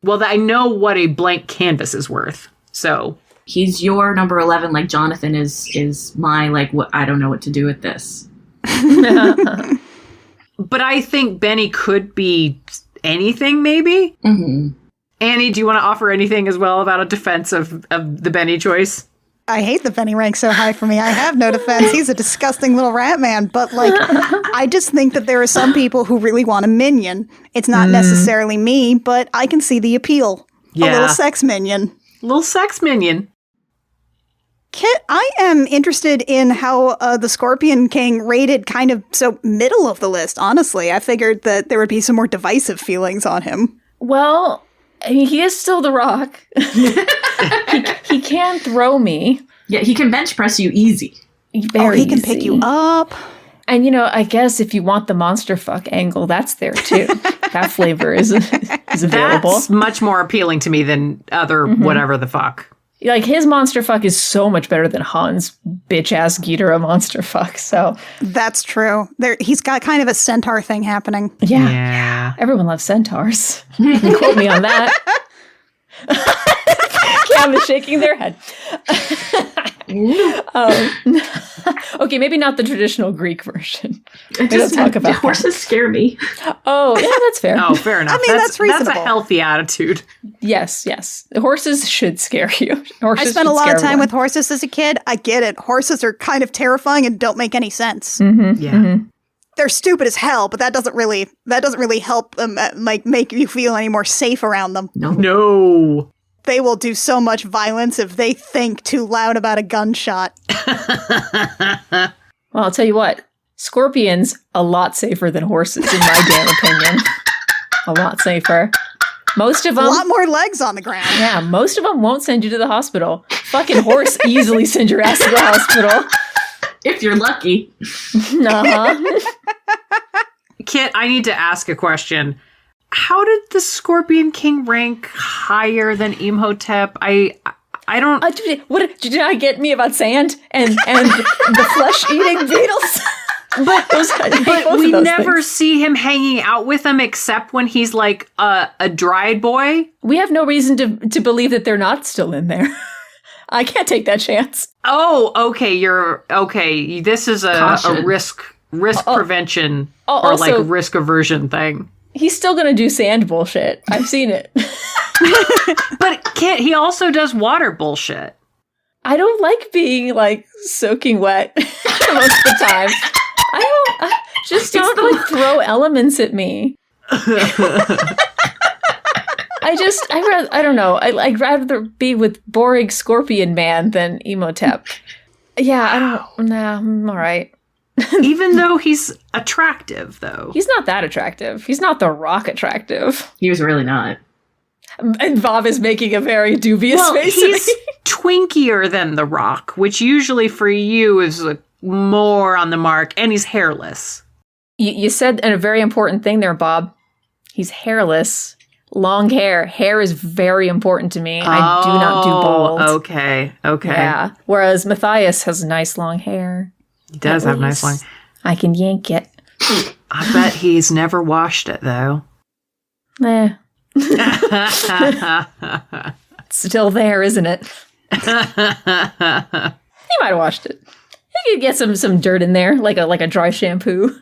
Speaker 1: well, I know what a blank canvas is worth. So...
Speaker 3: He's your number 11, like Jonathan is my, like, what I don't know what to do with this.
Speaker 1: But I think Benny could be anything, maybe?
Speaker 3: Mm-hmm.
Speaker 2: Annie, do you want to offer anything as well about a defense of the Benny choice?
Speaker 5: I hate that Benny ranks so high for me. I have no defense. He's a disgusting little rat man. But, like, I just think that there are some people who really want a minion. It's not necessarily me, but I can see the appeal.
Speaker 1: Yeah.
Speaker 5: A little sex minion.
Speaker 1: Little sex minion.
Speaker 5: Kit, I am interested in how the Scorpion King rated kind of so middle of the list, honestly. I figured that there would be some more divisive feelings on him.
Speaker 4: Well, I mean, he is still The Rock. he can throw me.
Speaker 3: Yeah, he can bench press you easy.
Speaker 4: Very
Speaker 5: he can
Speaker 4: easy.
Speaker 5: pick you up.
Speaker 4: And, you know, I guess if you want the monster fuck angle, that's there too. That flavor is available.
Speaker 1: That's much more appealing to me than other whatever the fuck.
Speaker 4: Like, his monster fuck is so much better than Han's bitch-ass Ghidorah monster fuck, so...
Speaker 5: That's true. He's got kind of a centaur thing happening.
Speaker 4: Yeah. Everyone loves centaurs. You can quote me on that. Cam is shaking their head. Okay, maybe not the traditional Greek version. Let's talk about
Speaker 3: horses scare me.
Speaker 4: Oh, yeah, that's fair.
Speaker 1: Oh, fair enough.
Speaker 5: I mean, that's reasonable.
Speaker 1: That's a healthy attitude.
Speaker 4: Yes. The horses should scare you.
Speaker 5: I spent a lot of time with horses as a kid. I get it. Horses are kind of terrifying and don't make any sense.
Speaker 4: Mm-hmm.
Speaker 1: Yeah.
Speaker 4: Mm-hmm.
Speaker 5: They're stupid as hell, but that doesn't really help them like make you feel any more safe around them.
Speaker 1: No.
Speaker 5: They will do so much violence if they think too loud about a gunshot.
Speaker 4: Well, I'll tell you what. Scorpions, a lot safer than horses, in my damn opinion. A lot safer. Most of them...
Speaker 5: A lot more legs on the ground.
Speaker 4: Yeah, most of them won't send you to the hospital. Fucking horse easily send your ass to the hospital.
Speaker 3: If you're lucky.
Speaker 4: Uh-huh.
Speaker 1: Kit, I need to ask a question. How did the Scorpion King rank higher than Imhotep? I don't...
Speaker 4: What did I get me about sand and the flesh-eating beetles?
Speaker 1: But we never see him hanging out with them except when he's like a dried boy.
Speaker 4: We have no reason to believe that they're not still in there. I can't take that chance.
Speaker 1: Oh, okay. You're okay. This is a risk prevention or like risk aversion thing.
Speaker 4: He's still gonna do sand bullshit. I've seen it.
Speaker 1: But he also does water bullshit.
Speaker 4: I don't like being like soaking wet most of the time. Don't throw elements at me. I don't know. I'd rather be with boring Scorpion Man than Imhotep. Yeah, I'm all right.
Speaker 1: Even though he's attractive, though.
Speaker 4: He's not that attractive. He's not The Rock attractive.
Speaker 3: He was really not.
Speaker 4: And Bob is making a very dubious face at me.
Speaker 1: He's twinkier than The Rock, which usually for you is more on the mark, and he's hairless.
Speaker 4: You said a very important thing there, Bob. He's hairless. Long hair. Hair is very important to me. I do not do bald.
Speaker 1: Okay.
Speaker 4: Yeah. Whereas Matthias has nice long hair.
Speaker 1: He does have nice long.
Speaker 4: I can yank it.
Speaker 1: I bet he's never washed it, though.
Speaker 4: Still there, isn't it? He might have washed it. You could get some dirt in there, like a dry shampoo.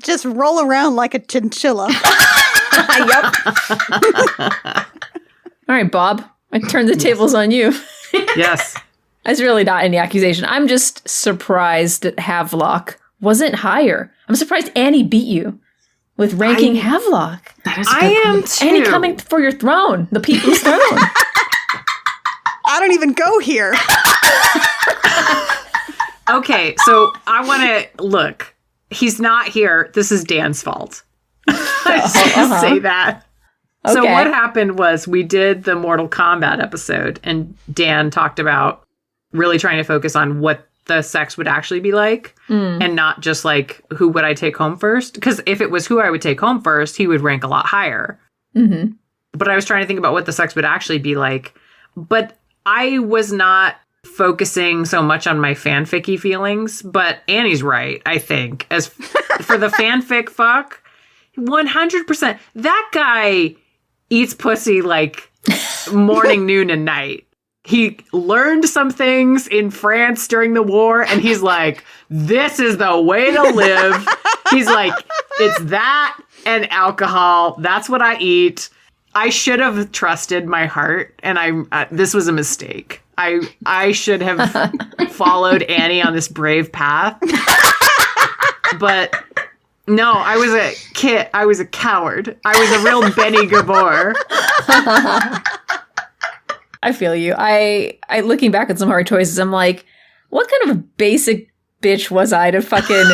Speaker 5: Just roll around like a chinchilla.
Speaker 4: Yep. All right, Bob. I turned the tables on you.
Speaker 1: Yes.
Speaker 4: That's really not any accusation. I'm just surprised that Havelock wasn't higher. I'm surprised Annie beat you with ranking Havelock.
Speaker 3: That is
Speaker 1: I am too.
Speaker 4: Annie coming for your throne, the people's throne.
Speaker 2: I don't even go here.
Speaker 1: Okay, so I want to look. He's not here. This is Dan's fault. I just say that. So
Speaker 4: Okay.
Speaker 1: what happened was we did the Mortal Kombat episode, and Dan talked about really trying to focus on what the sex would actually be like, and not just like who would I take home first. Because if it was who I would take home first, he would rank a lot higher.
Speaker 4: Mm-hmm.
Speaker 1: But I was trying to think about what the sex would actually be like. But I was not focusing so much on my fanficky feelings. But Annie's right, I think. As for the fanfic fuck, 100%. That guy eats pussy like morning, noon, and night. He learned some things in France during the war, and he's like, this is the way to live. He's like, it's that and alcohol. That's what I eat. I should have trusted my heart, and this was a mistake. I should have followed Annie on this brave path. But no, I was a kid. I was a coward. I was a real Benny Gabor.
Speaker 4: I feel you. I looking back at some hard choices, I'm like, what kind of a basic bitch was I to fucking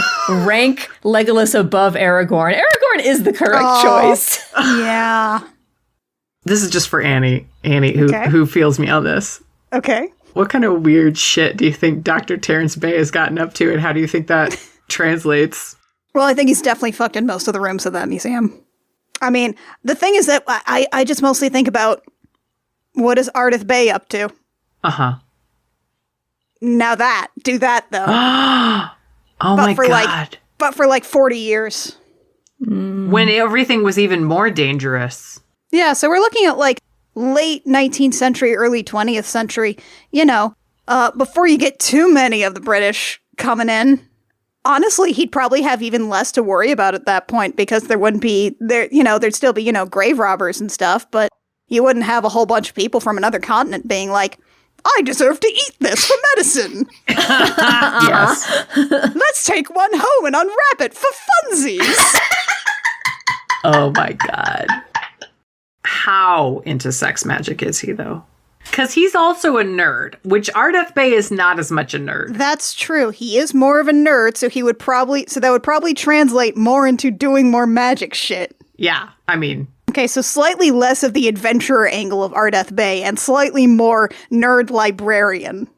Speaker 4: rank Legolas above Aragorn? Aragorn is the correct choice.
Speaker 2: Yeah.
Speaker 1: This is just for Annie. Annie,
Speaker 2: Okay.
Speaker 1: who feels me on this.
Speaker 2: Okay.
Speaker 1: What kind of weird shit do you think Dr. Terrence Bay has gotten up to, and how do you think that translates?
Speaker 2: Well, I think he's definitely fucked in most of the rooms of that museum. I mean, the thing is that I just mostly think about what is Ardeth Bay up to?
Speaker 1: Uh-huh.
Speaker 2: Now do that though.
Speaker 1: Oh my
Speaker 2: for
Speaker 1: God.
Speaker 2: But for like 40 years.
Speaker 1: When everything was even more dangerous.
Speaker 2: Yeah, so we're looking at like late 19th century, early 20th century, before you get too many of the British coming in. Honestly, he'd probably have even less to worry about at that point because there wouldn't be, there'd still be, grave robbers and stuff, but you wouldn't have a whole bunch of people from another continent being like, I deserve to eat this for medicine.
Speaker 1: Yes.
Speaker 2: Let's take one home and unwrap it for funsies.
Speaker 1: Oh my God. How into sex magic is he, though? Because he's also a nerd, which Ardeth Bay is not as much a nerd.
Speaker 2: That's true. He is more of a nerd, so that would probably translate more into doing more magic shit.
Speaker 1: Yeah, I mean.
Speaker 2: Okay, so slightly less of the adventurer angle of Ardeth Bay and slightly more nerd librarian.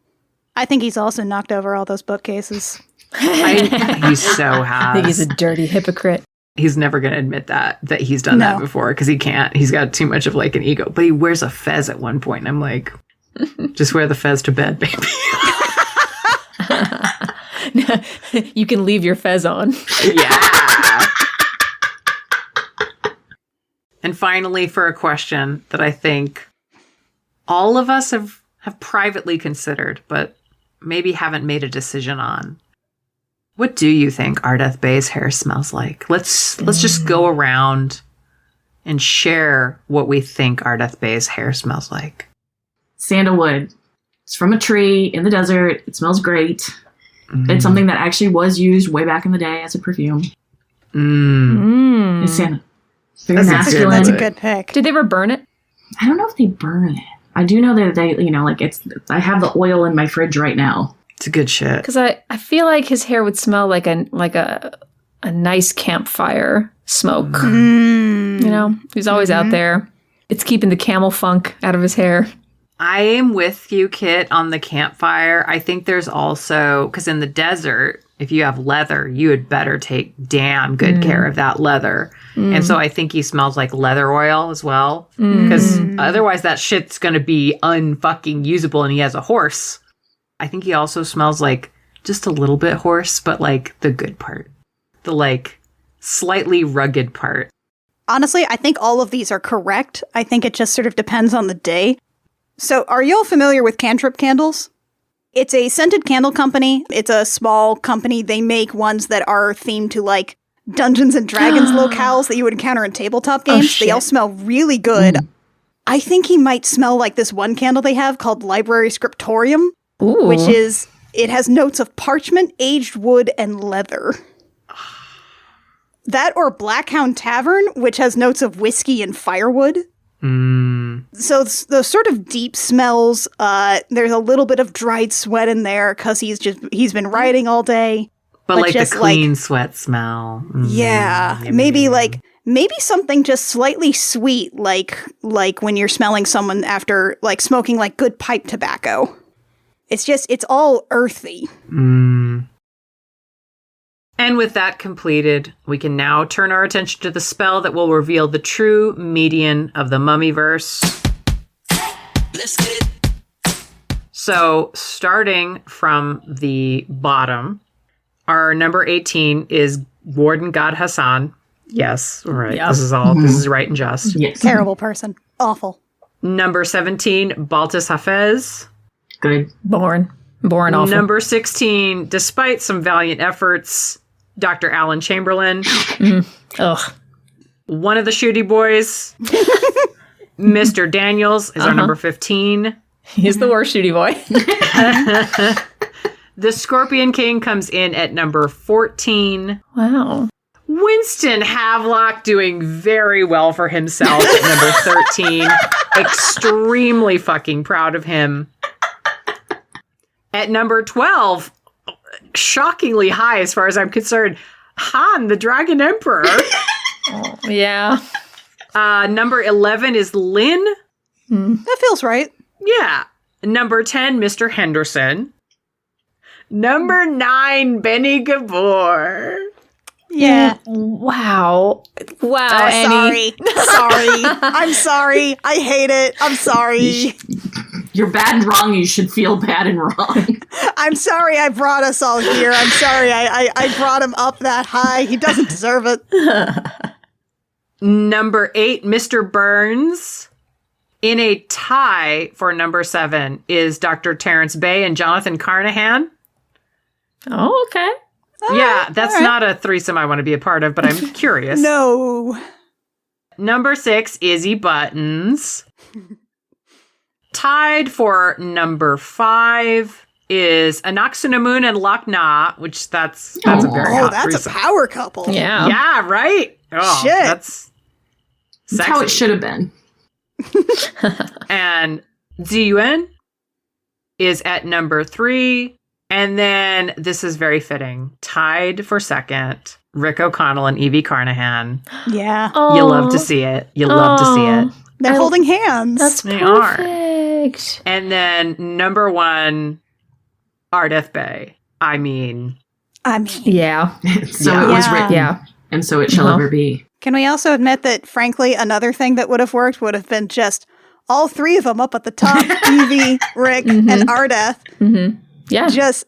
Speaker 2: I think he's also knocked over all those bookcases.
Speaker 1: He so has.
Speaker 4: I think he's a dirty hypocrite.
Speaker 1: He's never going to admit that he's done that before because he can't. He's got too much of like an ego. But he wears a fez at one point, and I'm like, just wear the fez to bed, baby.
Speaker 4: You can leave your fez on.
Speaker 1: Yeah. And finally, for a question that I think all of us have privately considered, but maybe haven't made a decision on. What do you think Ardeth Bay's hair smells like? Let's just go around and share what we think Ardeth Bay's hair smells like.
Speaker 3: Sandalwood. It's from a tree in the desert. It smells great. It's something that actually was used way back in the day as a perfume. It's sandalwood. Very masculine.
Speaker 2: That's a good pick.
Speaker 4: Did they ever burn it?
Speaker 3: I don't know if they burn it. I do know that they, I have the oil in my fridge right now.
Speaker 1: It's a good shit.
Speaker 4: Because I feel like his hair would smell like a nice campfire smoke. He's always out there. It's keeping the camel funk out of his hair.
Speaker 1: I am with you, Kit, on the campfire. I think there's also, because in the desert, if you have leather, you had better take damn good care of that leather. And so I think he smells like leather oil as well. Because otherwise that shit's going to be unfucking usable, and he has a horse. I think he also smells like just a little bit horse, but like the good part. The like slightly rugged part.
Speaker 2: Honestly, I think all of these are correct. I think it just sort of depends on the day. So are y'all familiar with Cantrip Candles? It's a scented candle company. It's a small company. They make ones that are themed to like Dungeons and Dragons locales that you would encounter in tabletop games. They all smell really good. I think he might smell like this one candle they have called Library Scriptorium,
Speaker 4: Ooh.
Speaker 2: which is, it has notes of parchment, aged wood, and leather. That or Blackhound Tavern, which has notes of whiskey and firewood. So those sort of deep smells, there's a little bit of dried sweat in there because he's been riding all day.
Speaker 1: But like the clean sweat smell.
Speaker 2: Yeah. Maybe something just slightly sweet, like when you're smelling someone after like smoking like good pipe tobacco. It's all earthy.
Speaker 1: And with that completed, we can now turn our attention to the spell that will reveal the true median of the Mummyverse. Let's get it. So, starting from the bottom, our number 18 is Warden God Hassan. Yes, right. Yep. This is right and just.
Speaker 3: Yes.
Speaker 2: Terrible person. Awful.
Speaker 1: Number 17, Baltus Hafez.
Speaker 3: Good.
Speaker 4: Boring awful.
Speaker 1: Number 16, despite some valiant efforts, Dr. Alan Chamberlain.
Speaker 4: Ugh.
Speaker 1: One of the Shooty Boys, Mr. Daniels, is our number 15.
Speaker 4: He's the worst Shooty Boy.
Speaker 1: The Scorpion King comes in at number 14.
Speaker 4: Wow.
Speaker 1: Winston Havelock doing very well for himself at number 13. Extremely fucking proud of him. At number 12, shockingly high as far as I'm concerned, Han, the Dragon Emperor.
Speaker 4: Oh, yeah.
Speaker 1: Number 11 is Lynn.
Speaker 2: That feels right.
Speaker 1: Yeah. Number 10, Mr. Henderson. Number 9, Benny Gabor.
Speaker 2: Yeah.
Speaker 4: Wow, Annie.
Speaker 2: Sorry. I'm sorry. I hate it. I'm sorry.
Speaker 3: You're bad and wrong. You should feel bad and wrong.
Speaker 2: I'm sorry I brought us all here. I'm sorry I brought him up that high. He doesn't deserve it.
Speaker 1: Number 8, Mr. Burns. In a tie for number 7 is Dr. Terrence Bay and Jonathan Carnahan.
Speaker 4: Oh, okay.
Speaker 1: That's not a threesome I want to be a part of, but I'm curious.
Speaker 2: No.
Speaker 1: Number 6, Izzy Buttons. Tied for number 5 is Anaxunamun and Lochna, which that's a very hot
Speaker 2: that's
Speaker 1: threesome.
Speaker 2: A power couple.
Speaker 4: Yeah.
Speaker 1: Yeah, right? Oh,
Speaker 2: shit.
Speaker 1: That's
Speaker 3: how it should have been.
Speaker 1: And Ziyuan is at number 3. And then, this is very fitting, tied for second, Rick O'Connell and Evey Carnahan.
Speaker 2: Yeah.
Speaker 1: You love to see it. You love to see it.
Speaker 2: They're holding hands.
Speaker 4: That's
Speaker 1: they
Speaker 4: perfect.
Speaker 1: Are. And then, number 1, Ardeth Bay. I mean.
Speaker 4: Yeah.
Speaker 3: So it was written. Yeah. And so it shall ever be.
Speaker 2: Can we also admit that, frankly, another thing that would have worked would have been just all three of them up at the top, Evey, Rick, and Ardeth.
Speaker 4: Mm-hmm. Yeah.
Speaker 2: Just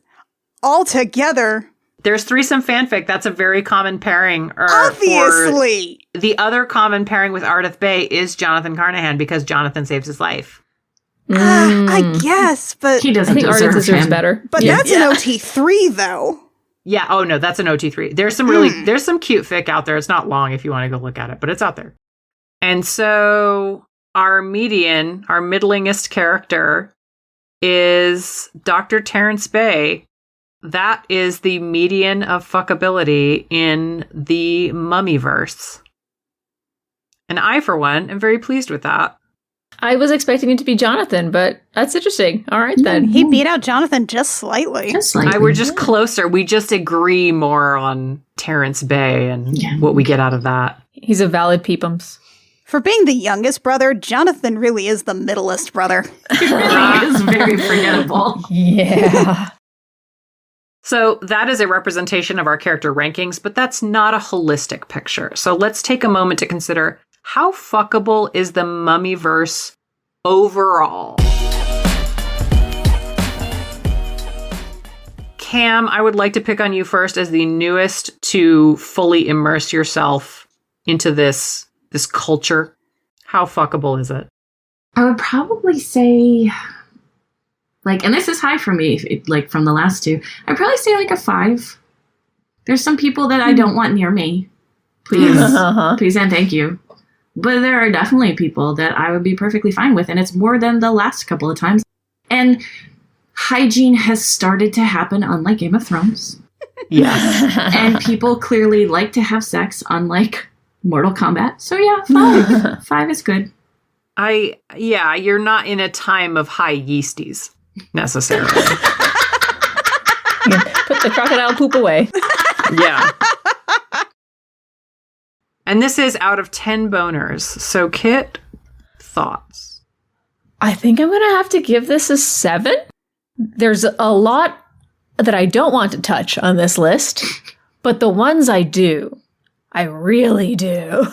Speaker 2: all together.
Speaker 1: There's threesome fanfic. That's a very common pairing.
Speaker 2: Obviously.
Speaker 1: The other common pairing with Ardeth Bay is Jonathan Carnahan because Jonathan saves his life.
Speaker 2: I guess, but
Speaker 3: he doesn't.
Speaker 4: I think Ardeth deserves better.
Speaker 2: But that's an OT3, though.
Speaker 1: Yeah. Oh no, that's an OT3. There's some there's some cute fic out there. It's not long if you want to go look at it, but it's out there. And so our median, our middlingest character is Dr. Terrence Bay. That is the median of fuckability in the Mummyverse. And I, for one, am very pleased with that.
Speaker 4: I was expecting it to be Jonathan, but that's interesting. All right, then.
Speaker 2: He beat out Jonathan just slightly.
Speaker 1: We're just closer. We just agree more on Terrence Bay and what we get out of that.
Speaker 4: He's a valid peepums.
Speaker 2: For being the youngest brother, Jonathan really is the middlest brother.
Speaker 3: He really is very forgettable.
Speaker 4: Yeah.
Speaker 1: So that is a representation of our character rankings, but that's not a holistic picture. So let's take a moment to consider how fuckable is the Mummyverse overall? Cam, I would like to pick on you first as the newest to fully immerse yourself into this culture. How fuckable is it?
Speaker 3: I would probably say, and this is high for me, from the last two, I'd probably say a 5. There's some people that I don't want near me. Please and thank you. But there are definitely people that I would be perfectly fine with, and it's more than the last couple of times. And hygiene has started to happen, unlike Game of Thrones.
Speaker 1: Yes.
Speaker 3: And people clearly like to have sex, unlike Mortal Kombat. So yeah, 5. 5 is good.
Speaker 1: You're not in a time of high yeasties, necessarily.
Speaker 4: Put the crocodile poop away.
Speaker 1: Yeah. And this is out of 10 boners. So, Kit, thoughts?
Speaker 4: I think I'm going to have to give this a 7. There's a lot that I don't want to touch on this list, but the ones I do, I really do.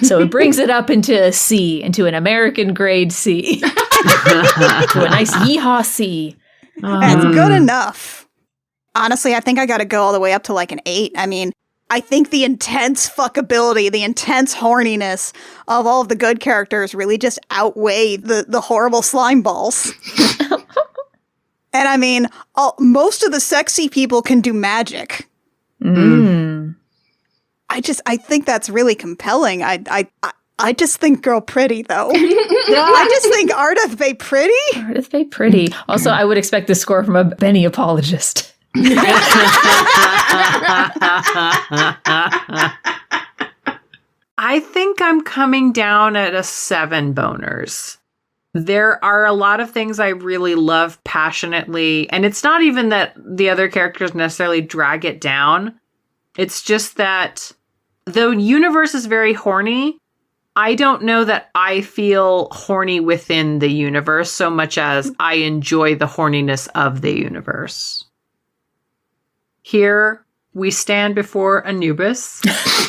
Speaker 4: So it brings it up into a C, into an American grade C. To a nice yeehaw C.
Speaker 5: That's good enough. Honestly, I think I got to go all the way up to like an 8. I mean, I think the intense fuckability, the intense horniness of all of the good characters really just outweigh the horrible slime balls. And I mean, most of the sexy people can do magic.
Speaker 4: Mm.
Speaker 2: I think that's really compelling. I just think girl pretty, though. I just think Ardeth Bay pretty.
Speaker 4: Ardeth Bay pretty. Also, I would expect this score from a Benny apologist.
Speaker 1: I think I'm coming down at a 7 boners. There are a lot of things I really love passionately, and it's not even that the other characters necessarily drag it down. It's just that the universe is very horny. I don't know that I feel horny within the universe so much as I enjoy the horniness of the universe. Here we stand before Anubis,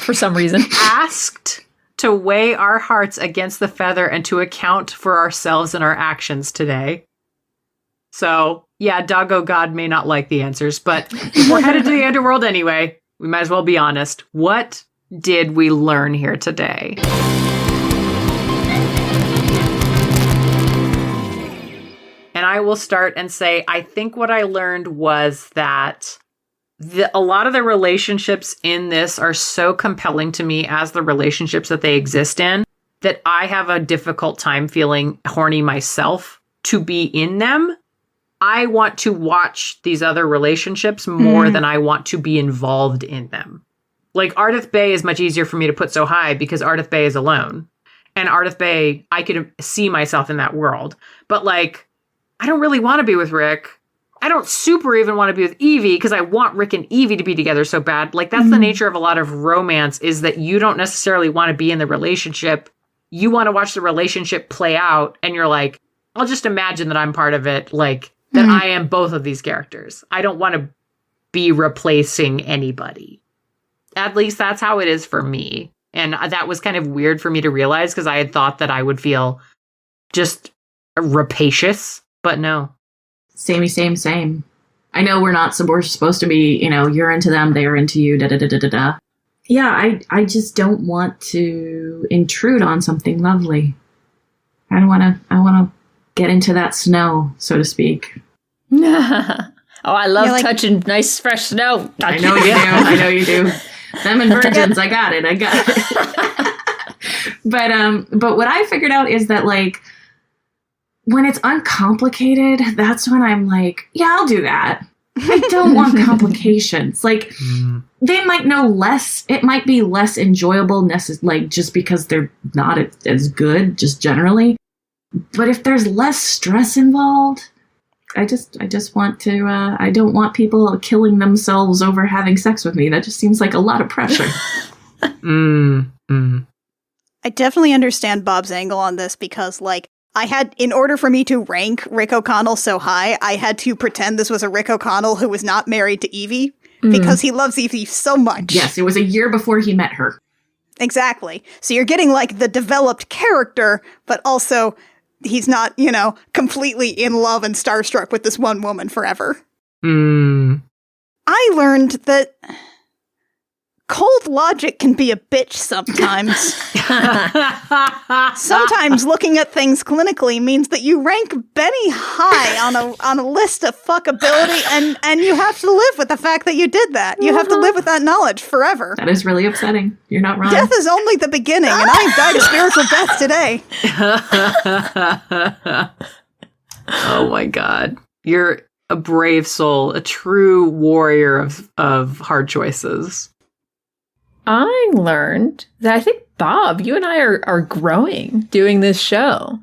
Speaker 4: For some reason.
Speaker 1: asked to weigh our hearts against the feather and to account for ourselves and our actions today. So, yeah, Doggo God may not like the answers, but if we're headed to the underworld anyway, we might as well be honest. What did we learn here today? And I will start and say, I think what I learned was that a lot of the relationships in this are so compelling to me as the relationships that they exist in that I have a difficult time feeling horny myself to be in them. I want to watch these other relationships more than I want to be involved in them. Like Ardeth Bay is much easier for me to put so high because Ardeth Bay is alone. And Ardeth Bay, I could see myself in that world. But like, I don't really want to be with Rick. I don't super even want to be with Evey because I want Rick and Evey to be together so bad. Like that's the nature of a lot of romance is that you don't necessarily want to be in the relationship. You want to watch the relationship play out and you're like, I'll just imagine that I'm part of it. Like that I am both of these characters. I don't want to be replacing anybody. At least that's how it is for me. And that was kind of weird for me to realize because I had thought that I would feel just rapacious, but no.
Speaker 3: Same. I know we're supposed to be, you're into them, they are into you, da-da-da-da-da-da. Yeah, I just don't want to intrude on something lovely. I want to get into that snow, so to speak.
Speaker 4: Oh, I love touching nice fresh snow.
Speaker 3: I know you do. I know you do. Them and virgins, I got it. But what I figured out is that like, when it's uncomplicated, that's when I'm like, yeah, I'll do that. I don't want complications. Like, they might know less. It might be less enjoyable, like, just because they're not as good, just generally. But if there's less stress involved, I just want to, I don't want people killing themselves over having sex with me. That just seems like a lot of pressure.
Speaker 2: I definitely understand Bob's angle on this because, like, in order for me to rank Rick O'Connell so high, I had to pretend this was a Rick O'Connell who was not married to Evey because he loves Evey so much.
Speaker 3: Yes, it was a year before he met her.
Speaker 2: Exactly. So you're getting like the developed character, but also he's not, completely in love and starstruck with this one woman forever. I learned that cold logic can be a bitch sometimes. Sometimes looking at things clinically means that you rank Benny high on a list of fuckability, and you have to live with the fact that you did that. You have to live with that knowledge forever.
Speaker 3: That is really upsetting. You're not wrong.
Speaker 2: Death is only the beginning, and I died a spiritual death today.
Speaker 1: Oh my God. You're a brave soul, a true warrior of hard choices.
Speaker 4: I learned that I think, Bob, you and I are growing doing this show.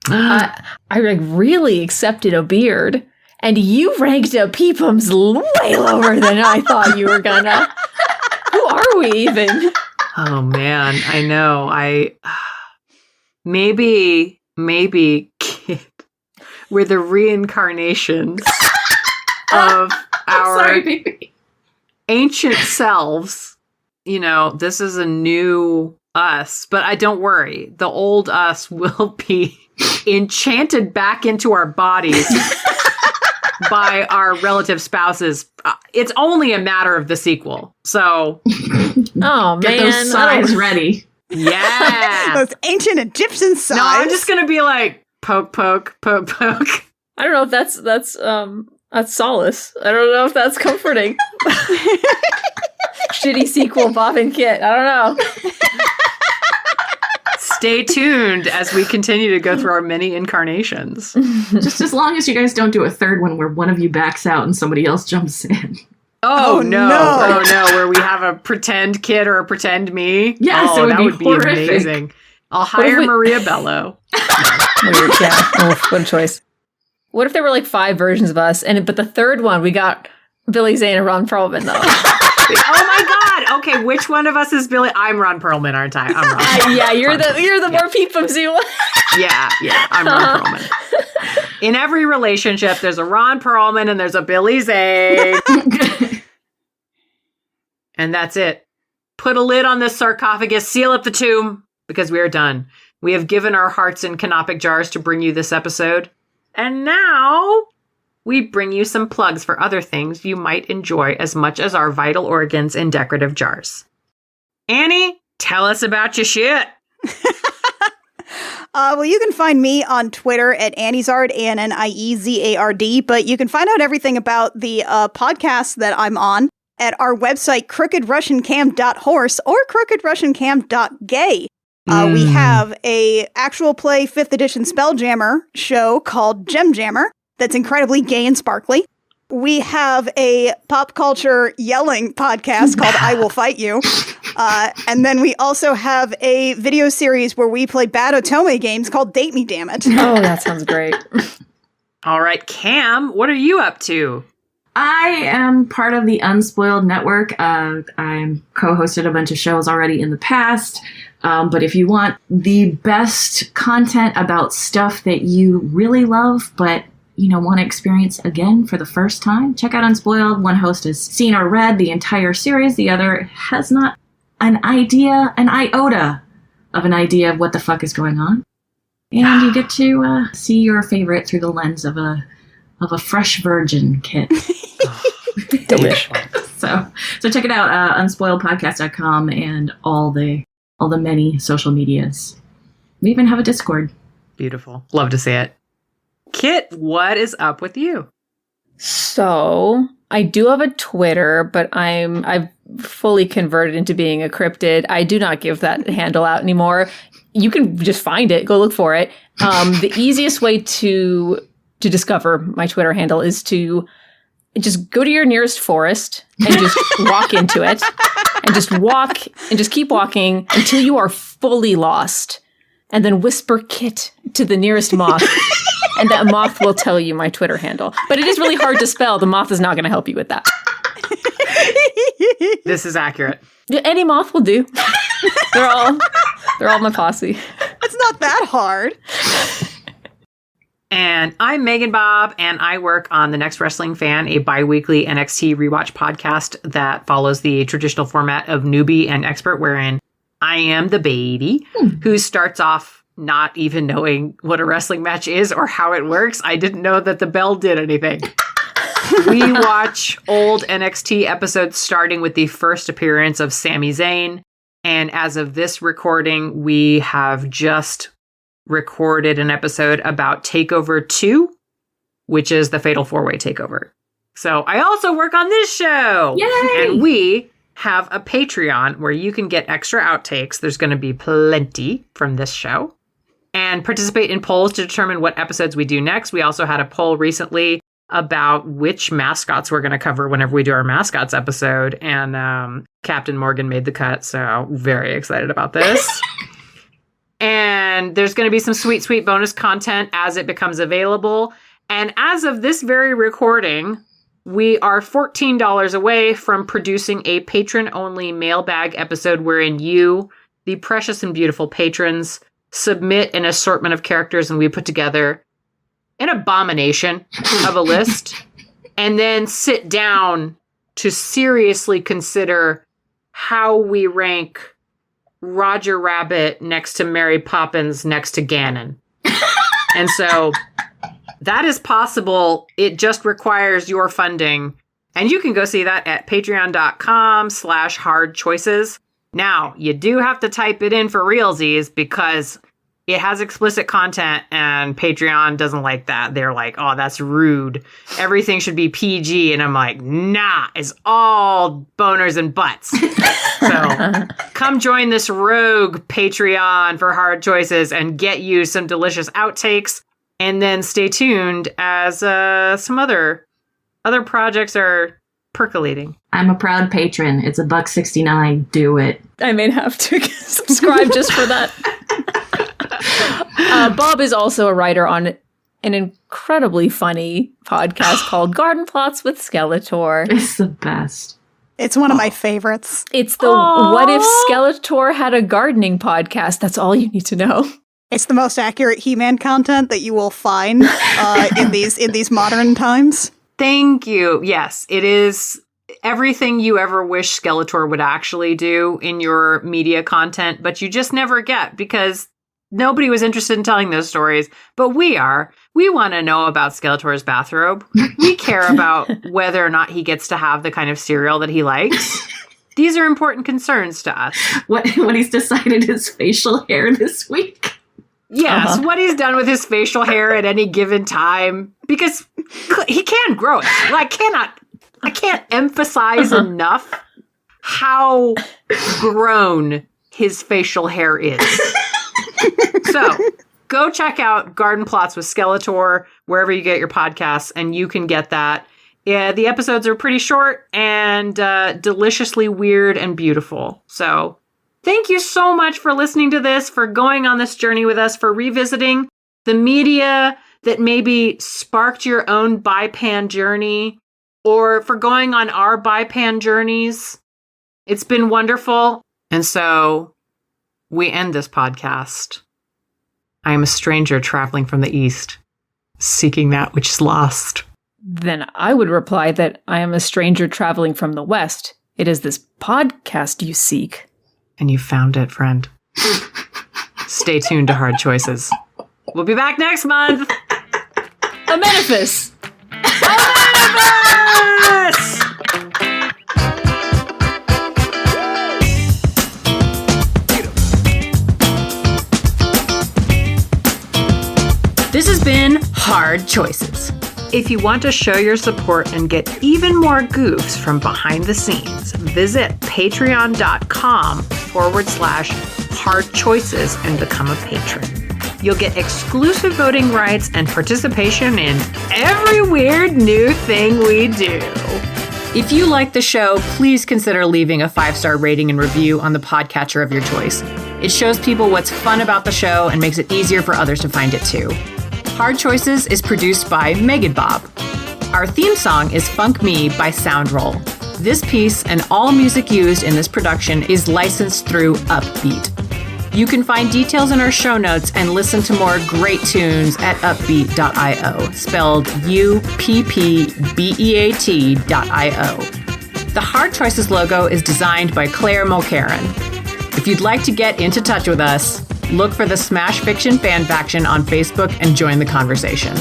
Speaker 4: I like really accepted a beard, and you ranked a peepums way lower than I thought you were gonna. Who are we even?
Speaker 1: Oh man, I know. Maybe Kid, we're the reincarnations of our ancient selves. You know, this is a new us, but I don't worry. The old us will be enchanted back into our bodies by our relative spouses. It's only a matter of the sequel. So,
Speaker 4: oh
Speaker 3: get
Speaker 4: man,
Speaker 3: those sides ready.
Speaker 1: Yeah,
Speaker 2: Those ancient Egyptian sides.
Speaker 1: No, I'm just gonna be like poke, poke, poke, poke.
Speaker 4: I don't know if that's solace. I don't know if that's comforting. Shitty sequel, Bob and Kit. I don't know.
Speaker 1: Stay tuned as we continue to go through our many incarnations.
Speaker 3: Just as long as you guys don't do a third one where one of you backs out and somebody else jumps in.
Speaker 1: Oh, no.
Speaker 2: no.
Speaker 1: Oh, no. Where we have a pretend Kit or a pretend me.
Speaker 3: Yes,
Speaker 1: oh,
Speaker 3: it would
Speaker 1: that
Speaker 3: be
Speaker 1: would be
Speaker 3: horrific.
Speaker 1: amazing. I'll hire Maria Bello.
Speaker 4: Weird, yeah. Oh, what a choice. What if there were like 5 versions of us, but the third one we got Billy Zane and Ron Perlman though?
Speaker 1: Oh my God! Okay, which one of us is Billy? I'm Ron Perlman, aren't I? I'm Ron.
Speaker 4: Yeah, you're the more peepumsy one.
Speaker 1: Yeah, I'm Ron Perlman. In every relationship, there's a Ron Perlman and there's a Billy Zane. And that's it. Put a lid on this sarcophagus, seal up the tomb, because we are done. We have given our hearts in canopic jars to bring you this episode. And now we bring you some plugs for other things you might enjoy as much as our vital organs in decorative jars. Annie, tell us about your shit.
Speaker 2: Well, you can find me on Twitter at Anniezard, ANNIEZARD, but you can find out everything about the podcast that I'm on at our website, crookedrussiancam.horse or crookedrussiancam.gay. We have a actual play 5th edition Spelljammer show called Gem Jammer that's incredibly gay and sparkly. We have a pop culture yelling podcast called I Will Fight You. And then we also have a video series where we play bad Otome games called Date Me, Damn It.
Speaker 4: Oh, that sounds great.
Speaker 1: All right, Cam, what are you up to?
Speaker 3: I am part of the Unspoiled Network. I'm co-hosted a bunch of shows already in the past. But if you want the best content about stuff that you really love, but want to experience again for the first time, check out Unspoiled. One host has seen or read the entire series. The other has not an iota of an idea of what the fuck is going on. And you get to see your favorite through the lens of a fresh virgin Kit.
Speaker 4: Delish.
Speaker 3: So check it out, unspoiledpodcast.com and all the many social medias. We even have a Discord.
Speaker 1: Beautiful. Love to see it. Kit, what is up with you?
Speaker 4: So I do have a Twitter, but I've fully converted into being a cryptid. I do not give that handle out anymore. You can just find it. Go look for it. The easiest way to discover my Twitter handle is to just go to your nearest forest and just walk into it and just walk and just keep walking until you are fully lost. And then whisper Kit to the nearest moth. And that moth will tell you my Twitter handle. But it is really hard to spell. The moth is not going to help you with that.
Speaker 1: This is accurate.
Speaker 4: Any moth will do. They're all my posse.
Speaker 2: It's not that hard.
Speaker 1: And I'm Megan Bob, and I work on The Next Wrestling Fan, a bi-weekly NXT rewatch podcast that follows the traditional format of newbie and expert, wherein I am the baby who starts off not even knowing what a wrestling match is or how it works. I didn't know that the bell did anything. We watch old NXT episodes starting with the first appearance of Sami Zayn. And as of this recording, we have just recorded an episode about TakeOver 2, which is the Fatal 4-Way TakeOver. So I also work on this show.
Speaker 3: Yay!
Speaker 1: And we have a Patreon where you can get extra outtakes. There's going to be plenty from this show. And participate in polls to determine what episodes we do next. We also had a poll recently about which mascots we're going to cover whenever we do our mascots episode. And Captain Morgan made the cut, so very excited about this. And there's going to be some sweet, sweet bonus content as it becomes available. And as of this very recording, we are $14 away from producing a patron-only mailbag episode wherein you, the precious and beautiful patrons, submit an assortment of characters and we put together an abomination of a list and then sit down to seriously consider how we rank Roger Rabbit next to Mary Poppins next to Ganon. And so that is possible. It just requires your funding. And you can go see that at patreon.com/hardchoices. Now, you do have to type it in for realsies because it has explicit content and Patreon doesn't like that. They're like, oh, that's rude. Everything should be PG. And I'm like, nah, it's all boners and butts. So come join this rogue Patreon for Hard Choices and get you some delicious outtakes. And then stay tuned as some other projects are percolating.
Speaker 3: I'm a proud patron. It's $1.69. Do it.
Speaker 4: I may have to subscribe just for that. Bob is also a writer on an incredibly funny podcast called Garden Plots with Skeletor.
Speaker 3: It's the best.
Speaker 5: It's one of my favorites.
Speaker 4: It's the What If Skeletor Had a Gardening podcast. That's all you need to know.
Speaker 5: It's the most accurate He-Man content that you will find in these modern times.
Speaker 1: Thank you. Yes, it is everything you ever wish Skeletor would actually do in your media content, but you just never get because nobody was interested in telling those stories. But we are. We want to know about Skeletor's bathrobe. We care about whether or not he gets to have the kind of cereal that he likes. These are important concerns to us.
Speaker 3: What he's decided his facial hair this week.
Speaker 1: Yes, what he's done with his facial hair at any given time, because he can grow it. Well, I can't emphasize enough how grown his facial hair is. So go check out Garden Plots with Skeletor wherever you get your podcasts, and you can get that. Yeah, the episodes are pretty short and deliciously weird and beautiful. So thank you so much for listening to this, for going on this journey with us, for revisiting the media that maybe sparked your own Bi-Pan journey, or for going on our Bi-Pan journeys. It's been wonderful. And so we end this podcast. I am a stranger traveling from the east, seeking that which is lost.
Speaker 4: Then I would reply that I am a stranger traveling from the west. It is this podcast you seek.
Speaker 1: And you found it, friend. Stay tuned to Hard Choices. We'll be back next month.
Speaker 4: Amenaphis!
Speaker 1: Amenaphis! This has been Hard Choices. If you want to show your support and get even more goofs from behind the scenes, visit patreon.com/hard choices and become a patron. You'll get exclusive voting rights and participation in every weird new thing we do. If you like the show, please consider leaving a 5-star rating and review on the podcatcher of your choice. It shows people what's fun about the show and makes it easier for others to find it too. Hard Choices is produced by Megan Bob. Our theme song is Funk Me by Soundroll. This piece and all music used in this production is licensed through Upbeat. You can find details in our show notes and listen to more great tunes at upbeat.io, spelled UPPBEAT.io. The Hard Choices logo is designed by Claire Mulcairn. If you'd like to get into touch with us, look for the Smash Fiction Fan Faction on Facebook and join the conversation.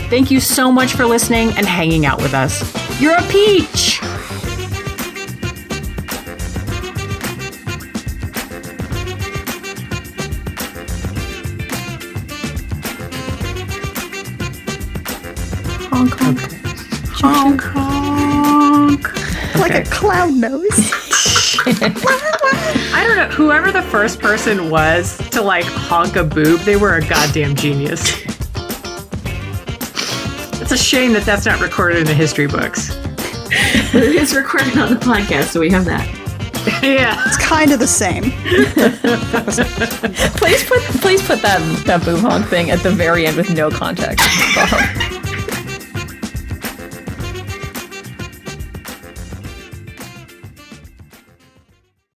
Speaker 1: Thank you so much for listening and hanging out with us. You're a peach!
Speaker 4: Honk, honk.
Speaker 1: Honk, honk.
Speaker 5: Like
Speaker 1: Okay.
Speaker 5: a clown nose.
Speaker 1: I don't know. Whoever the first person was to like honk a boob, they were a goddamn genius. It's a shame that that's not recorded in the history books.
Speaker 3: But it is recorded on the podcast, so we have that.
Speaker 1: Yeah.
Speaker 5: It's kind of the same.
Speaker 4: Please put that boob honk thing at the very end with no context, Bob.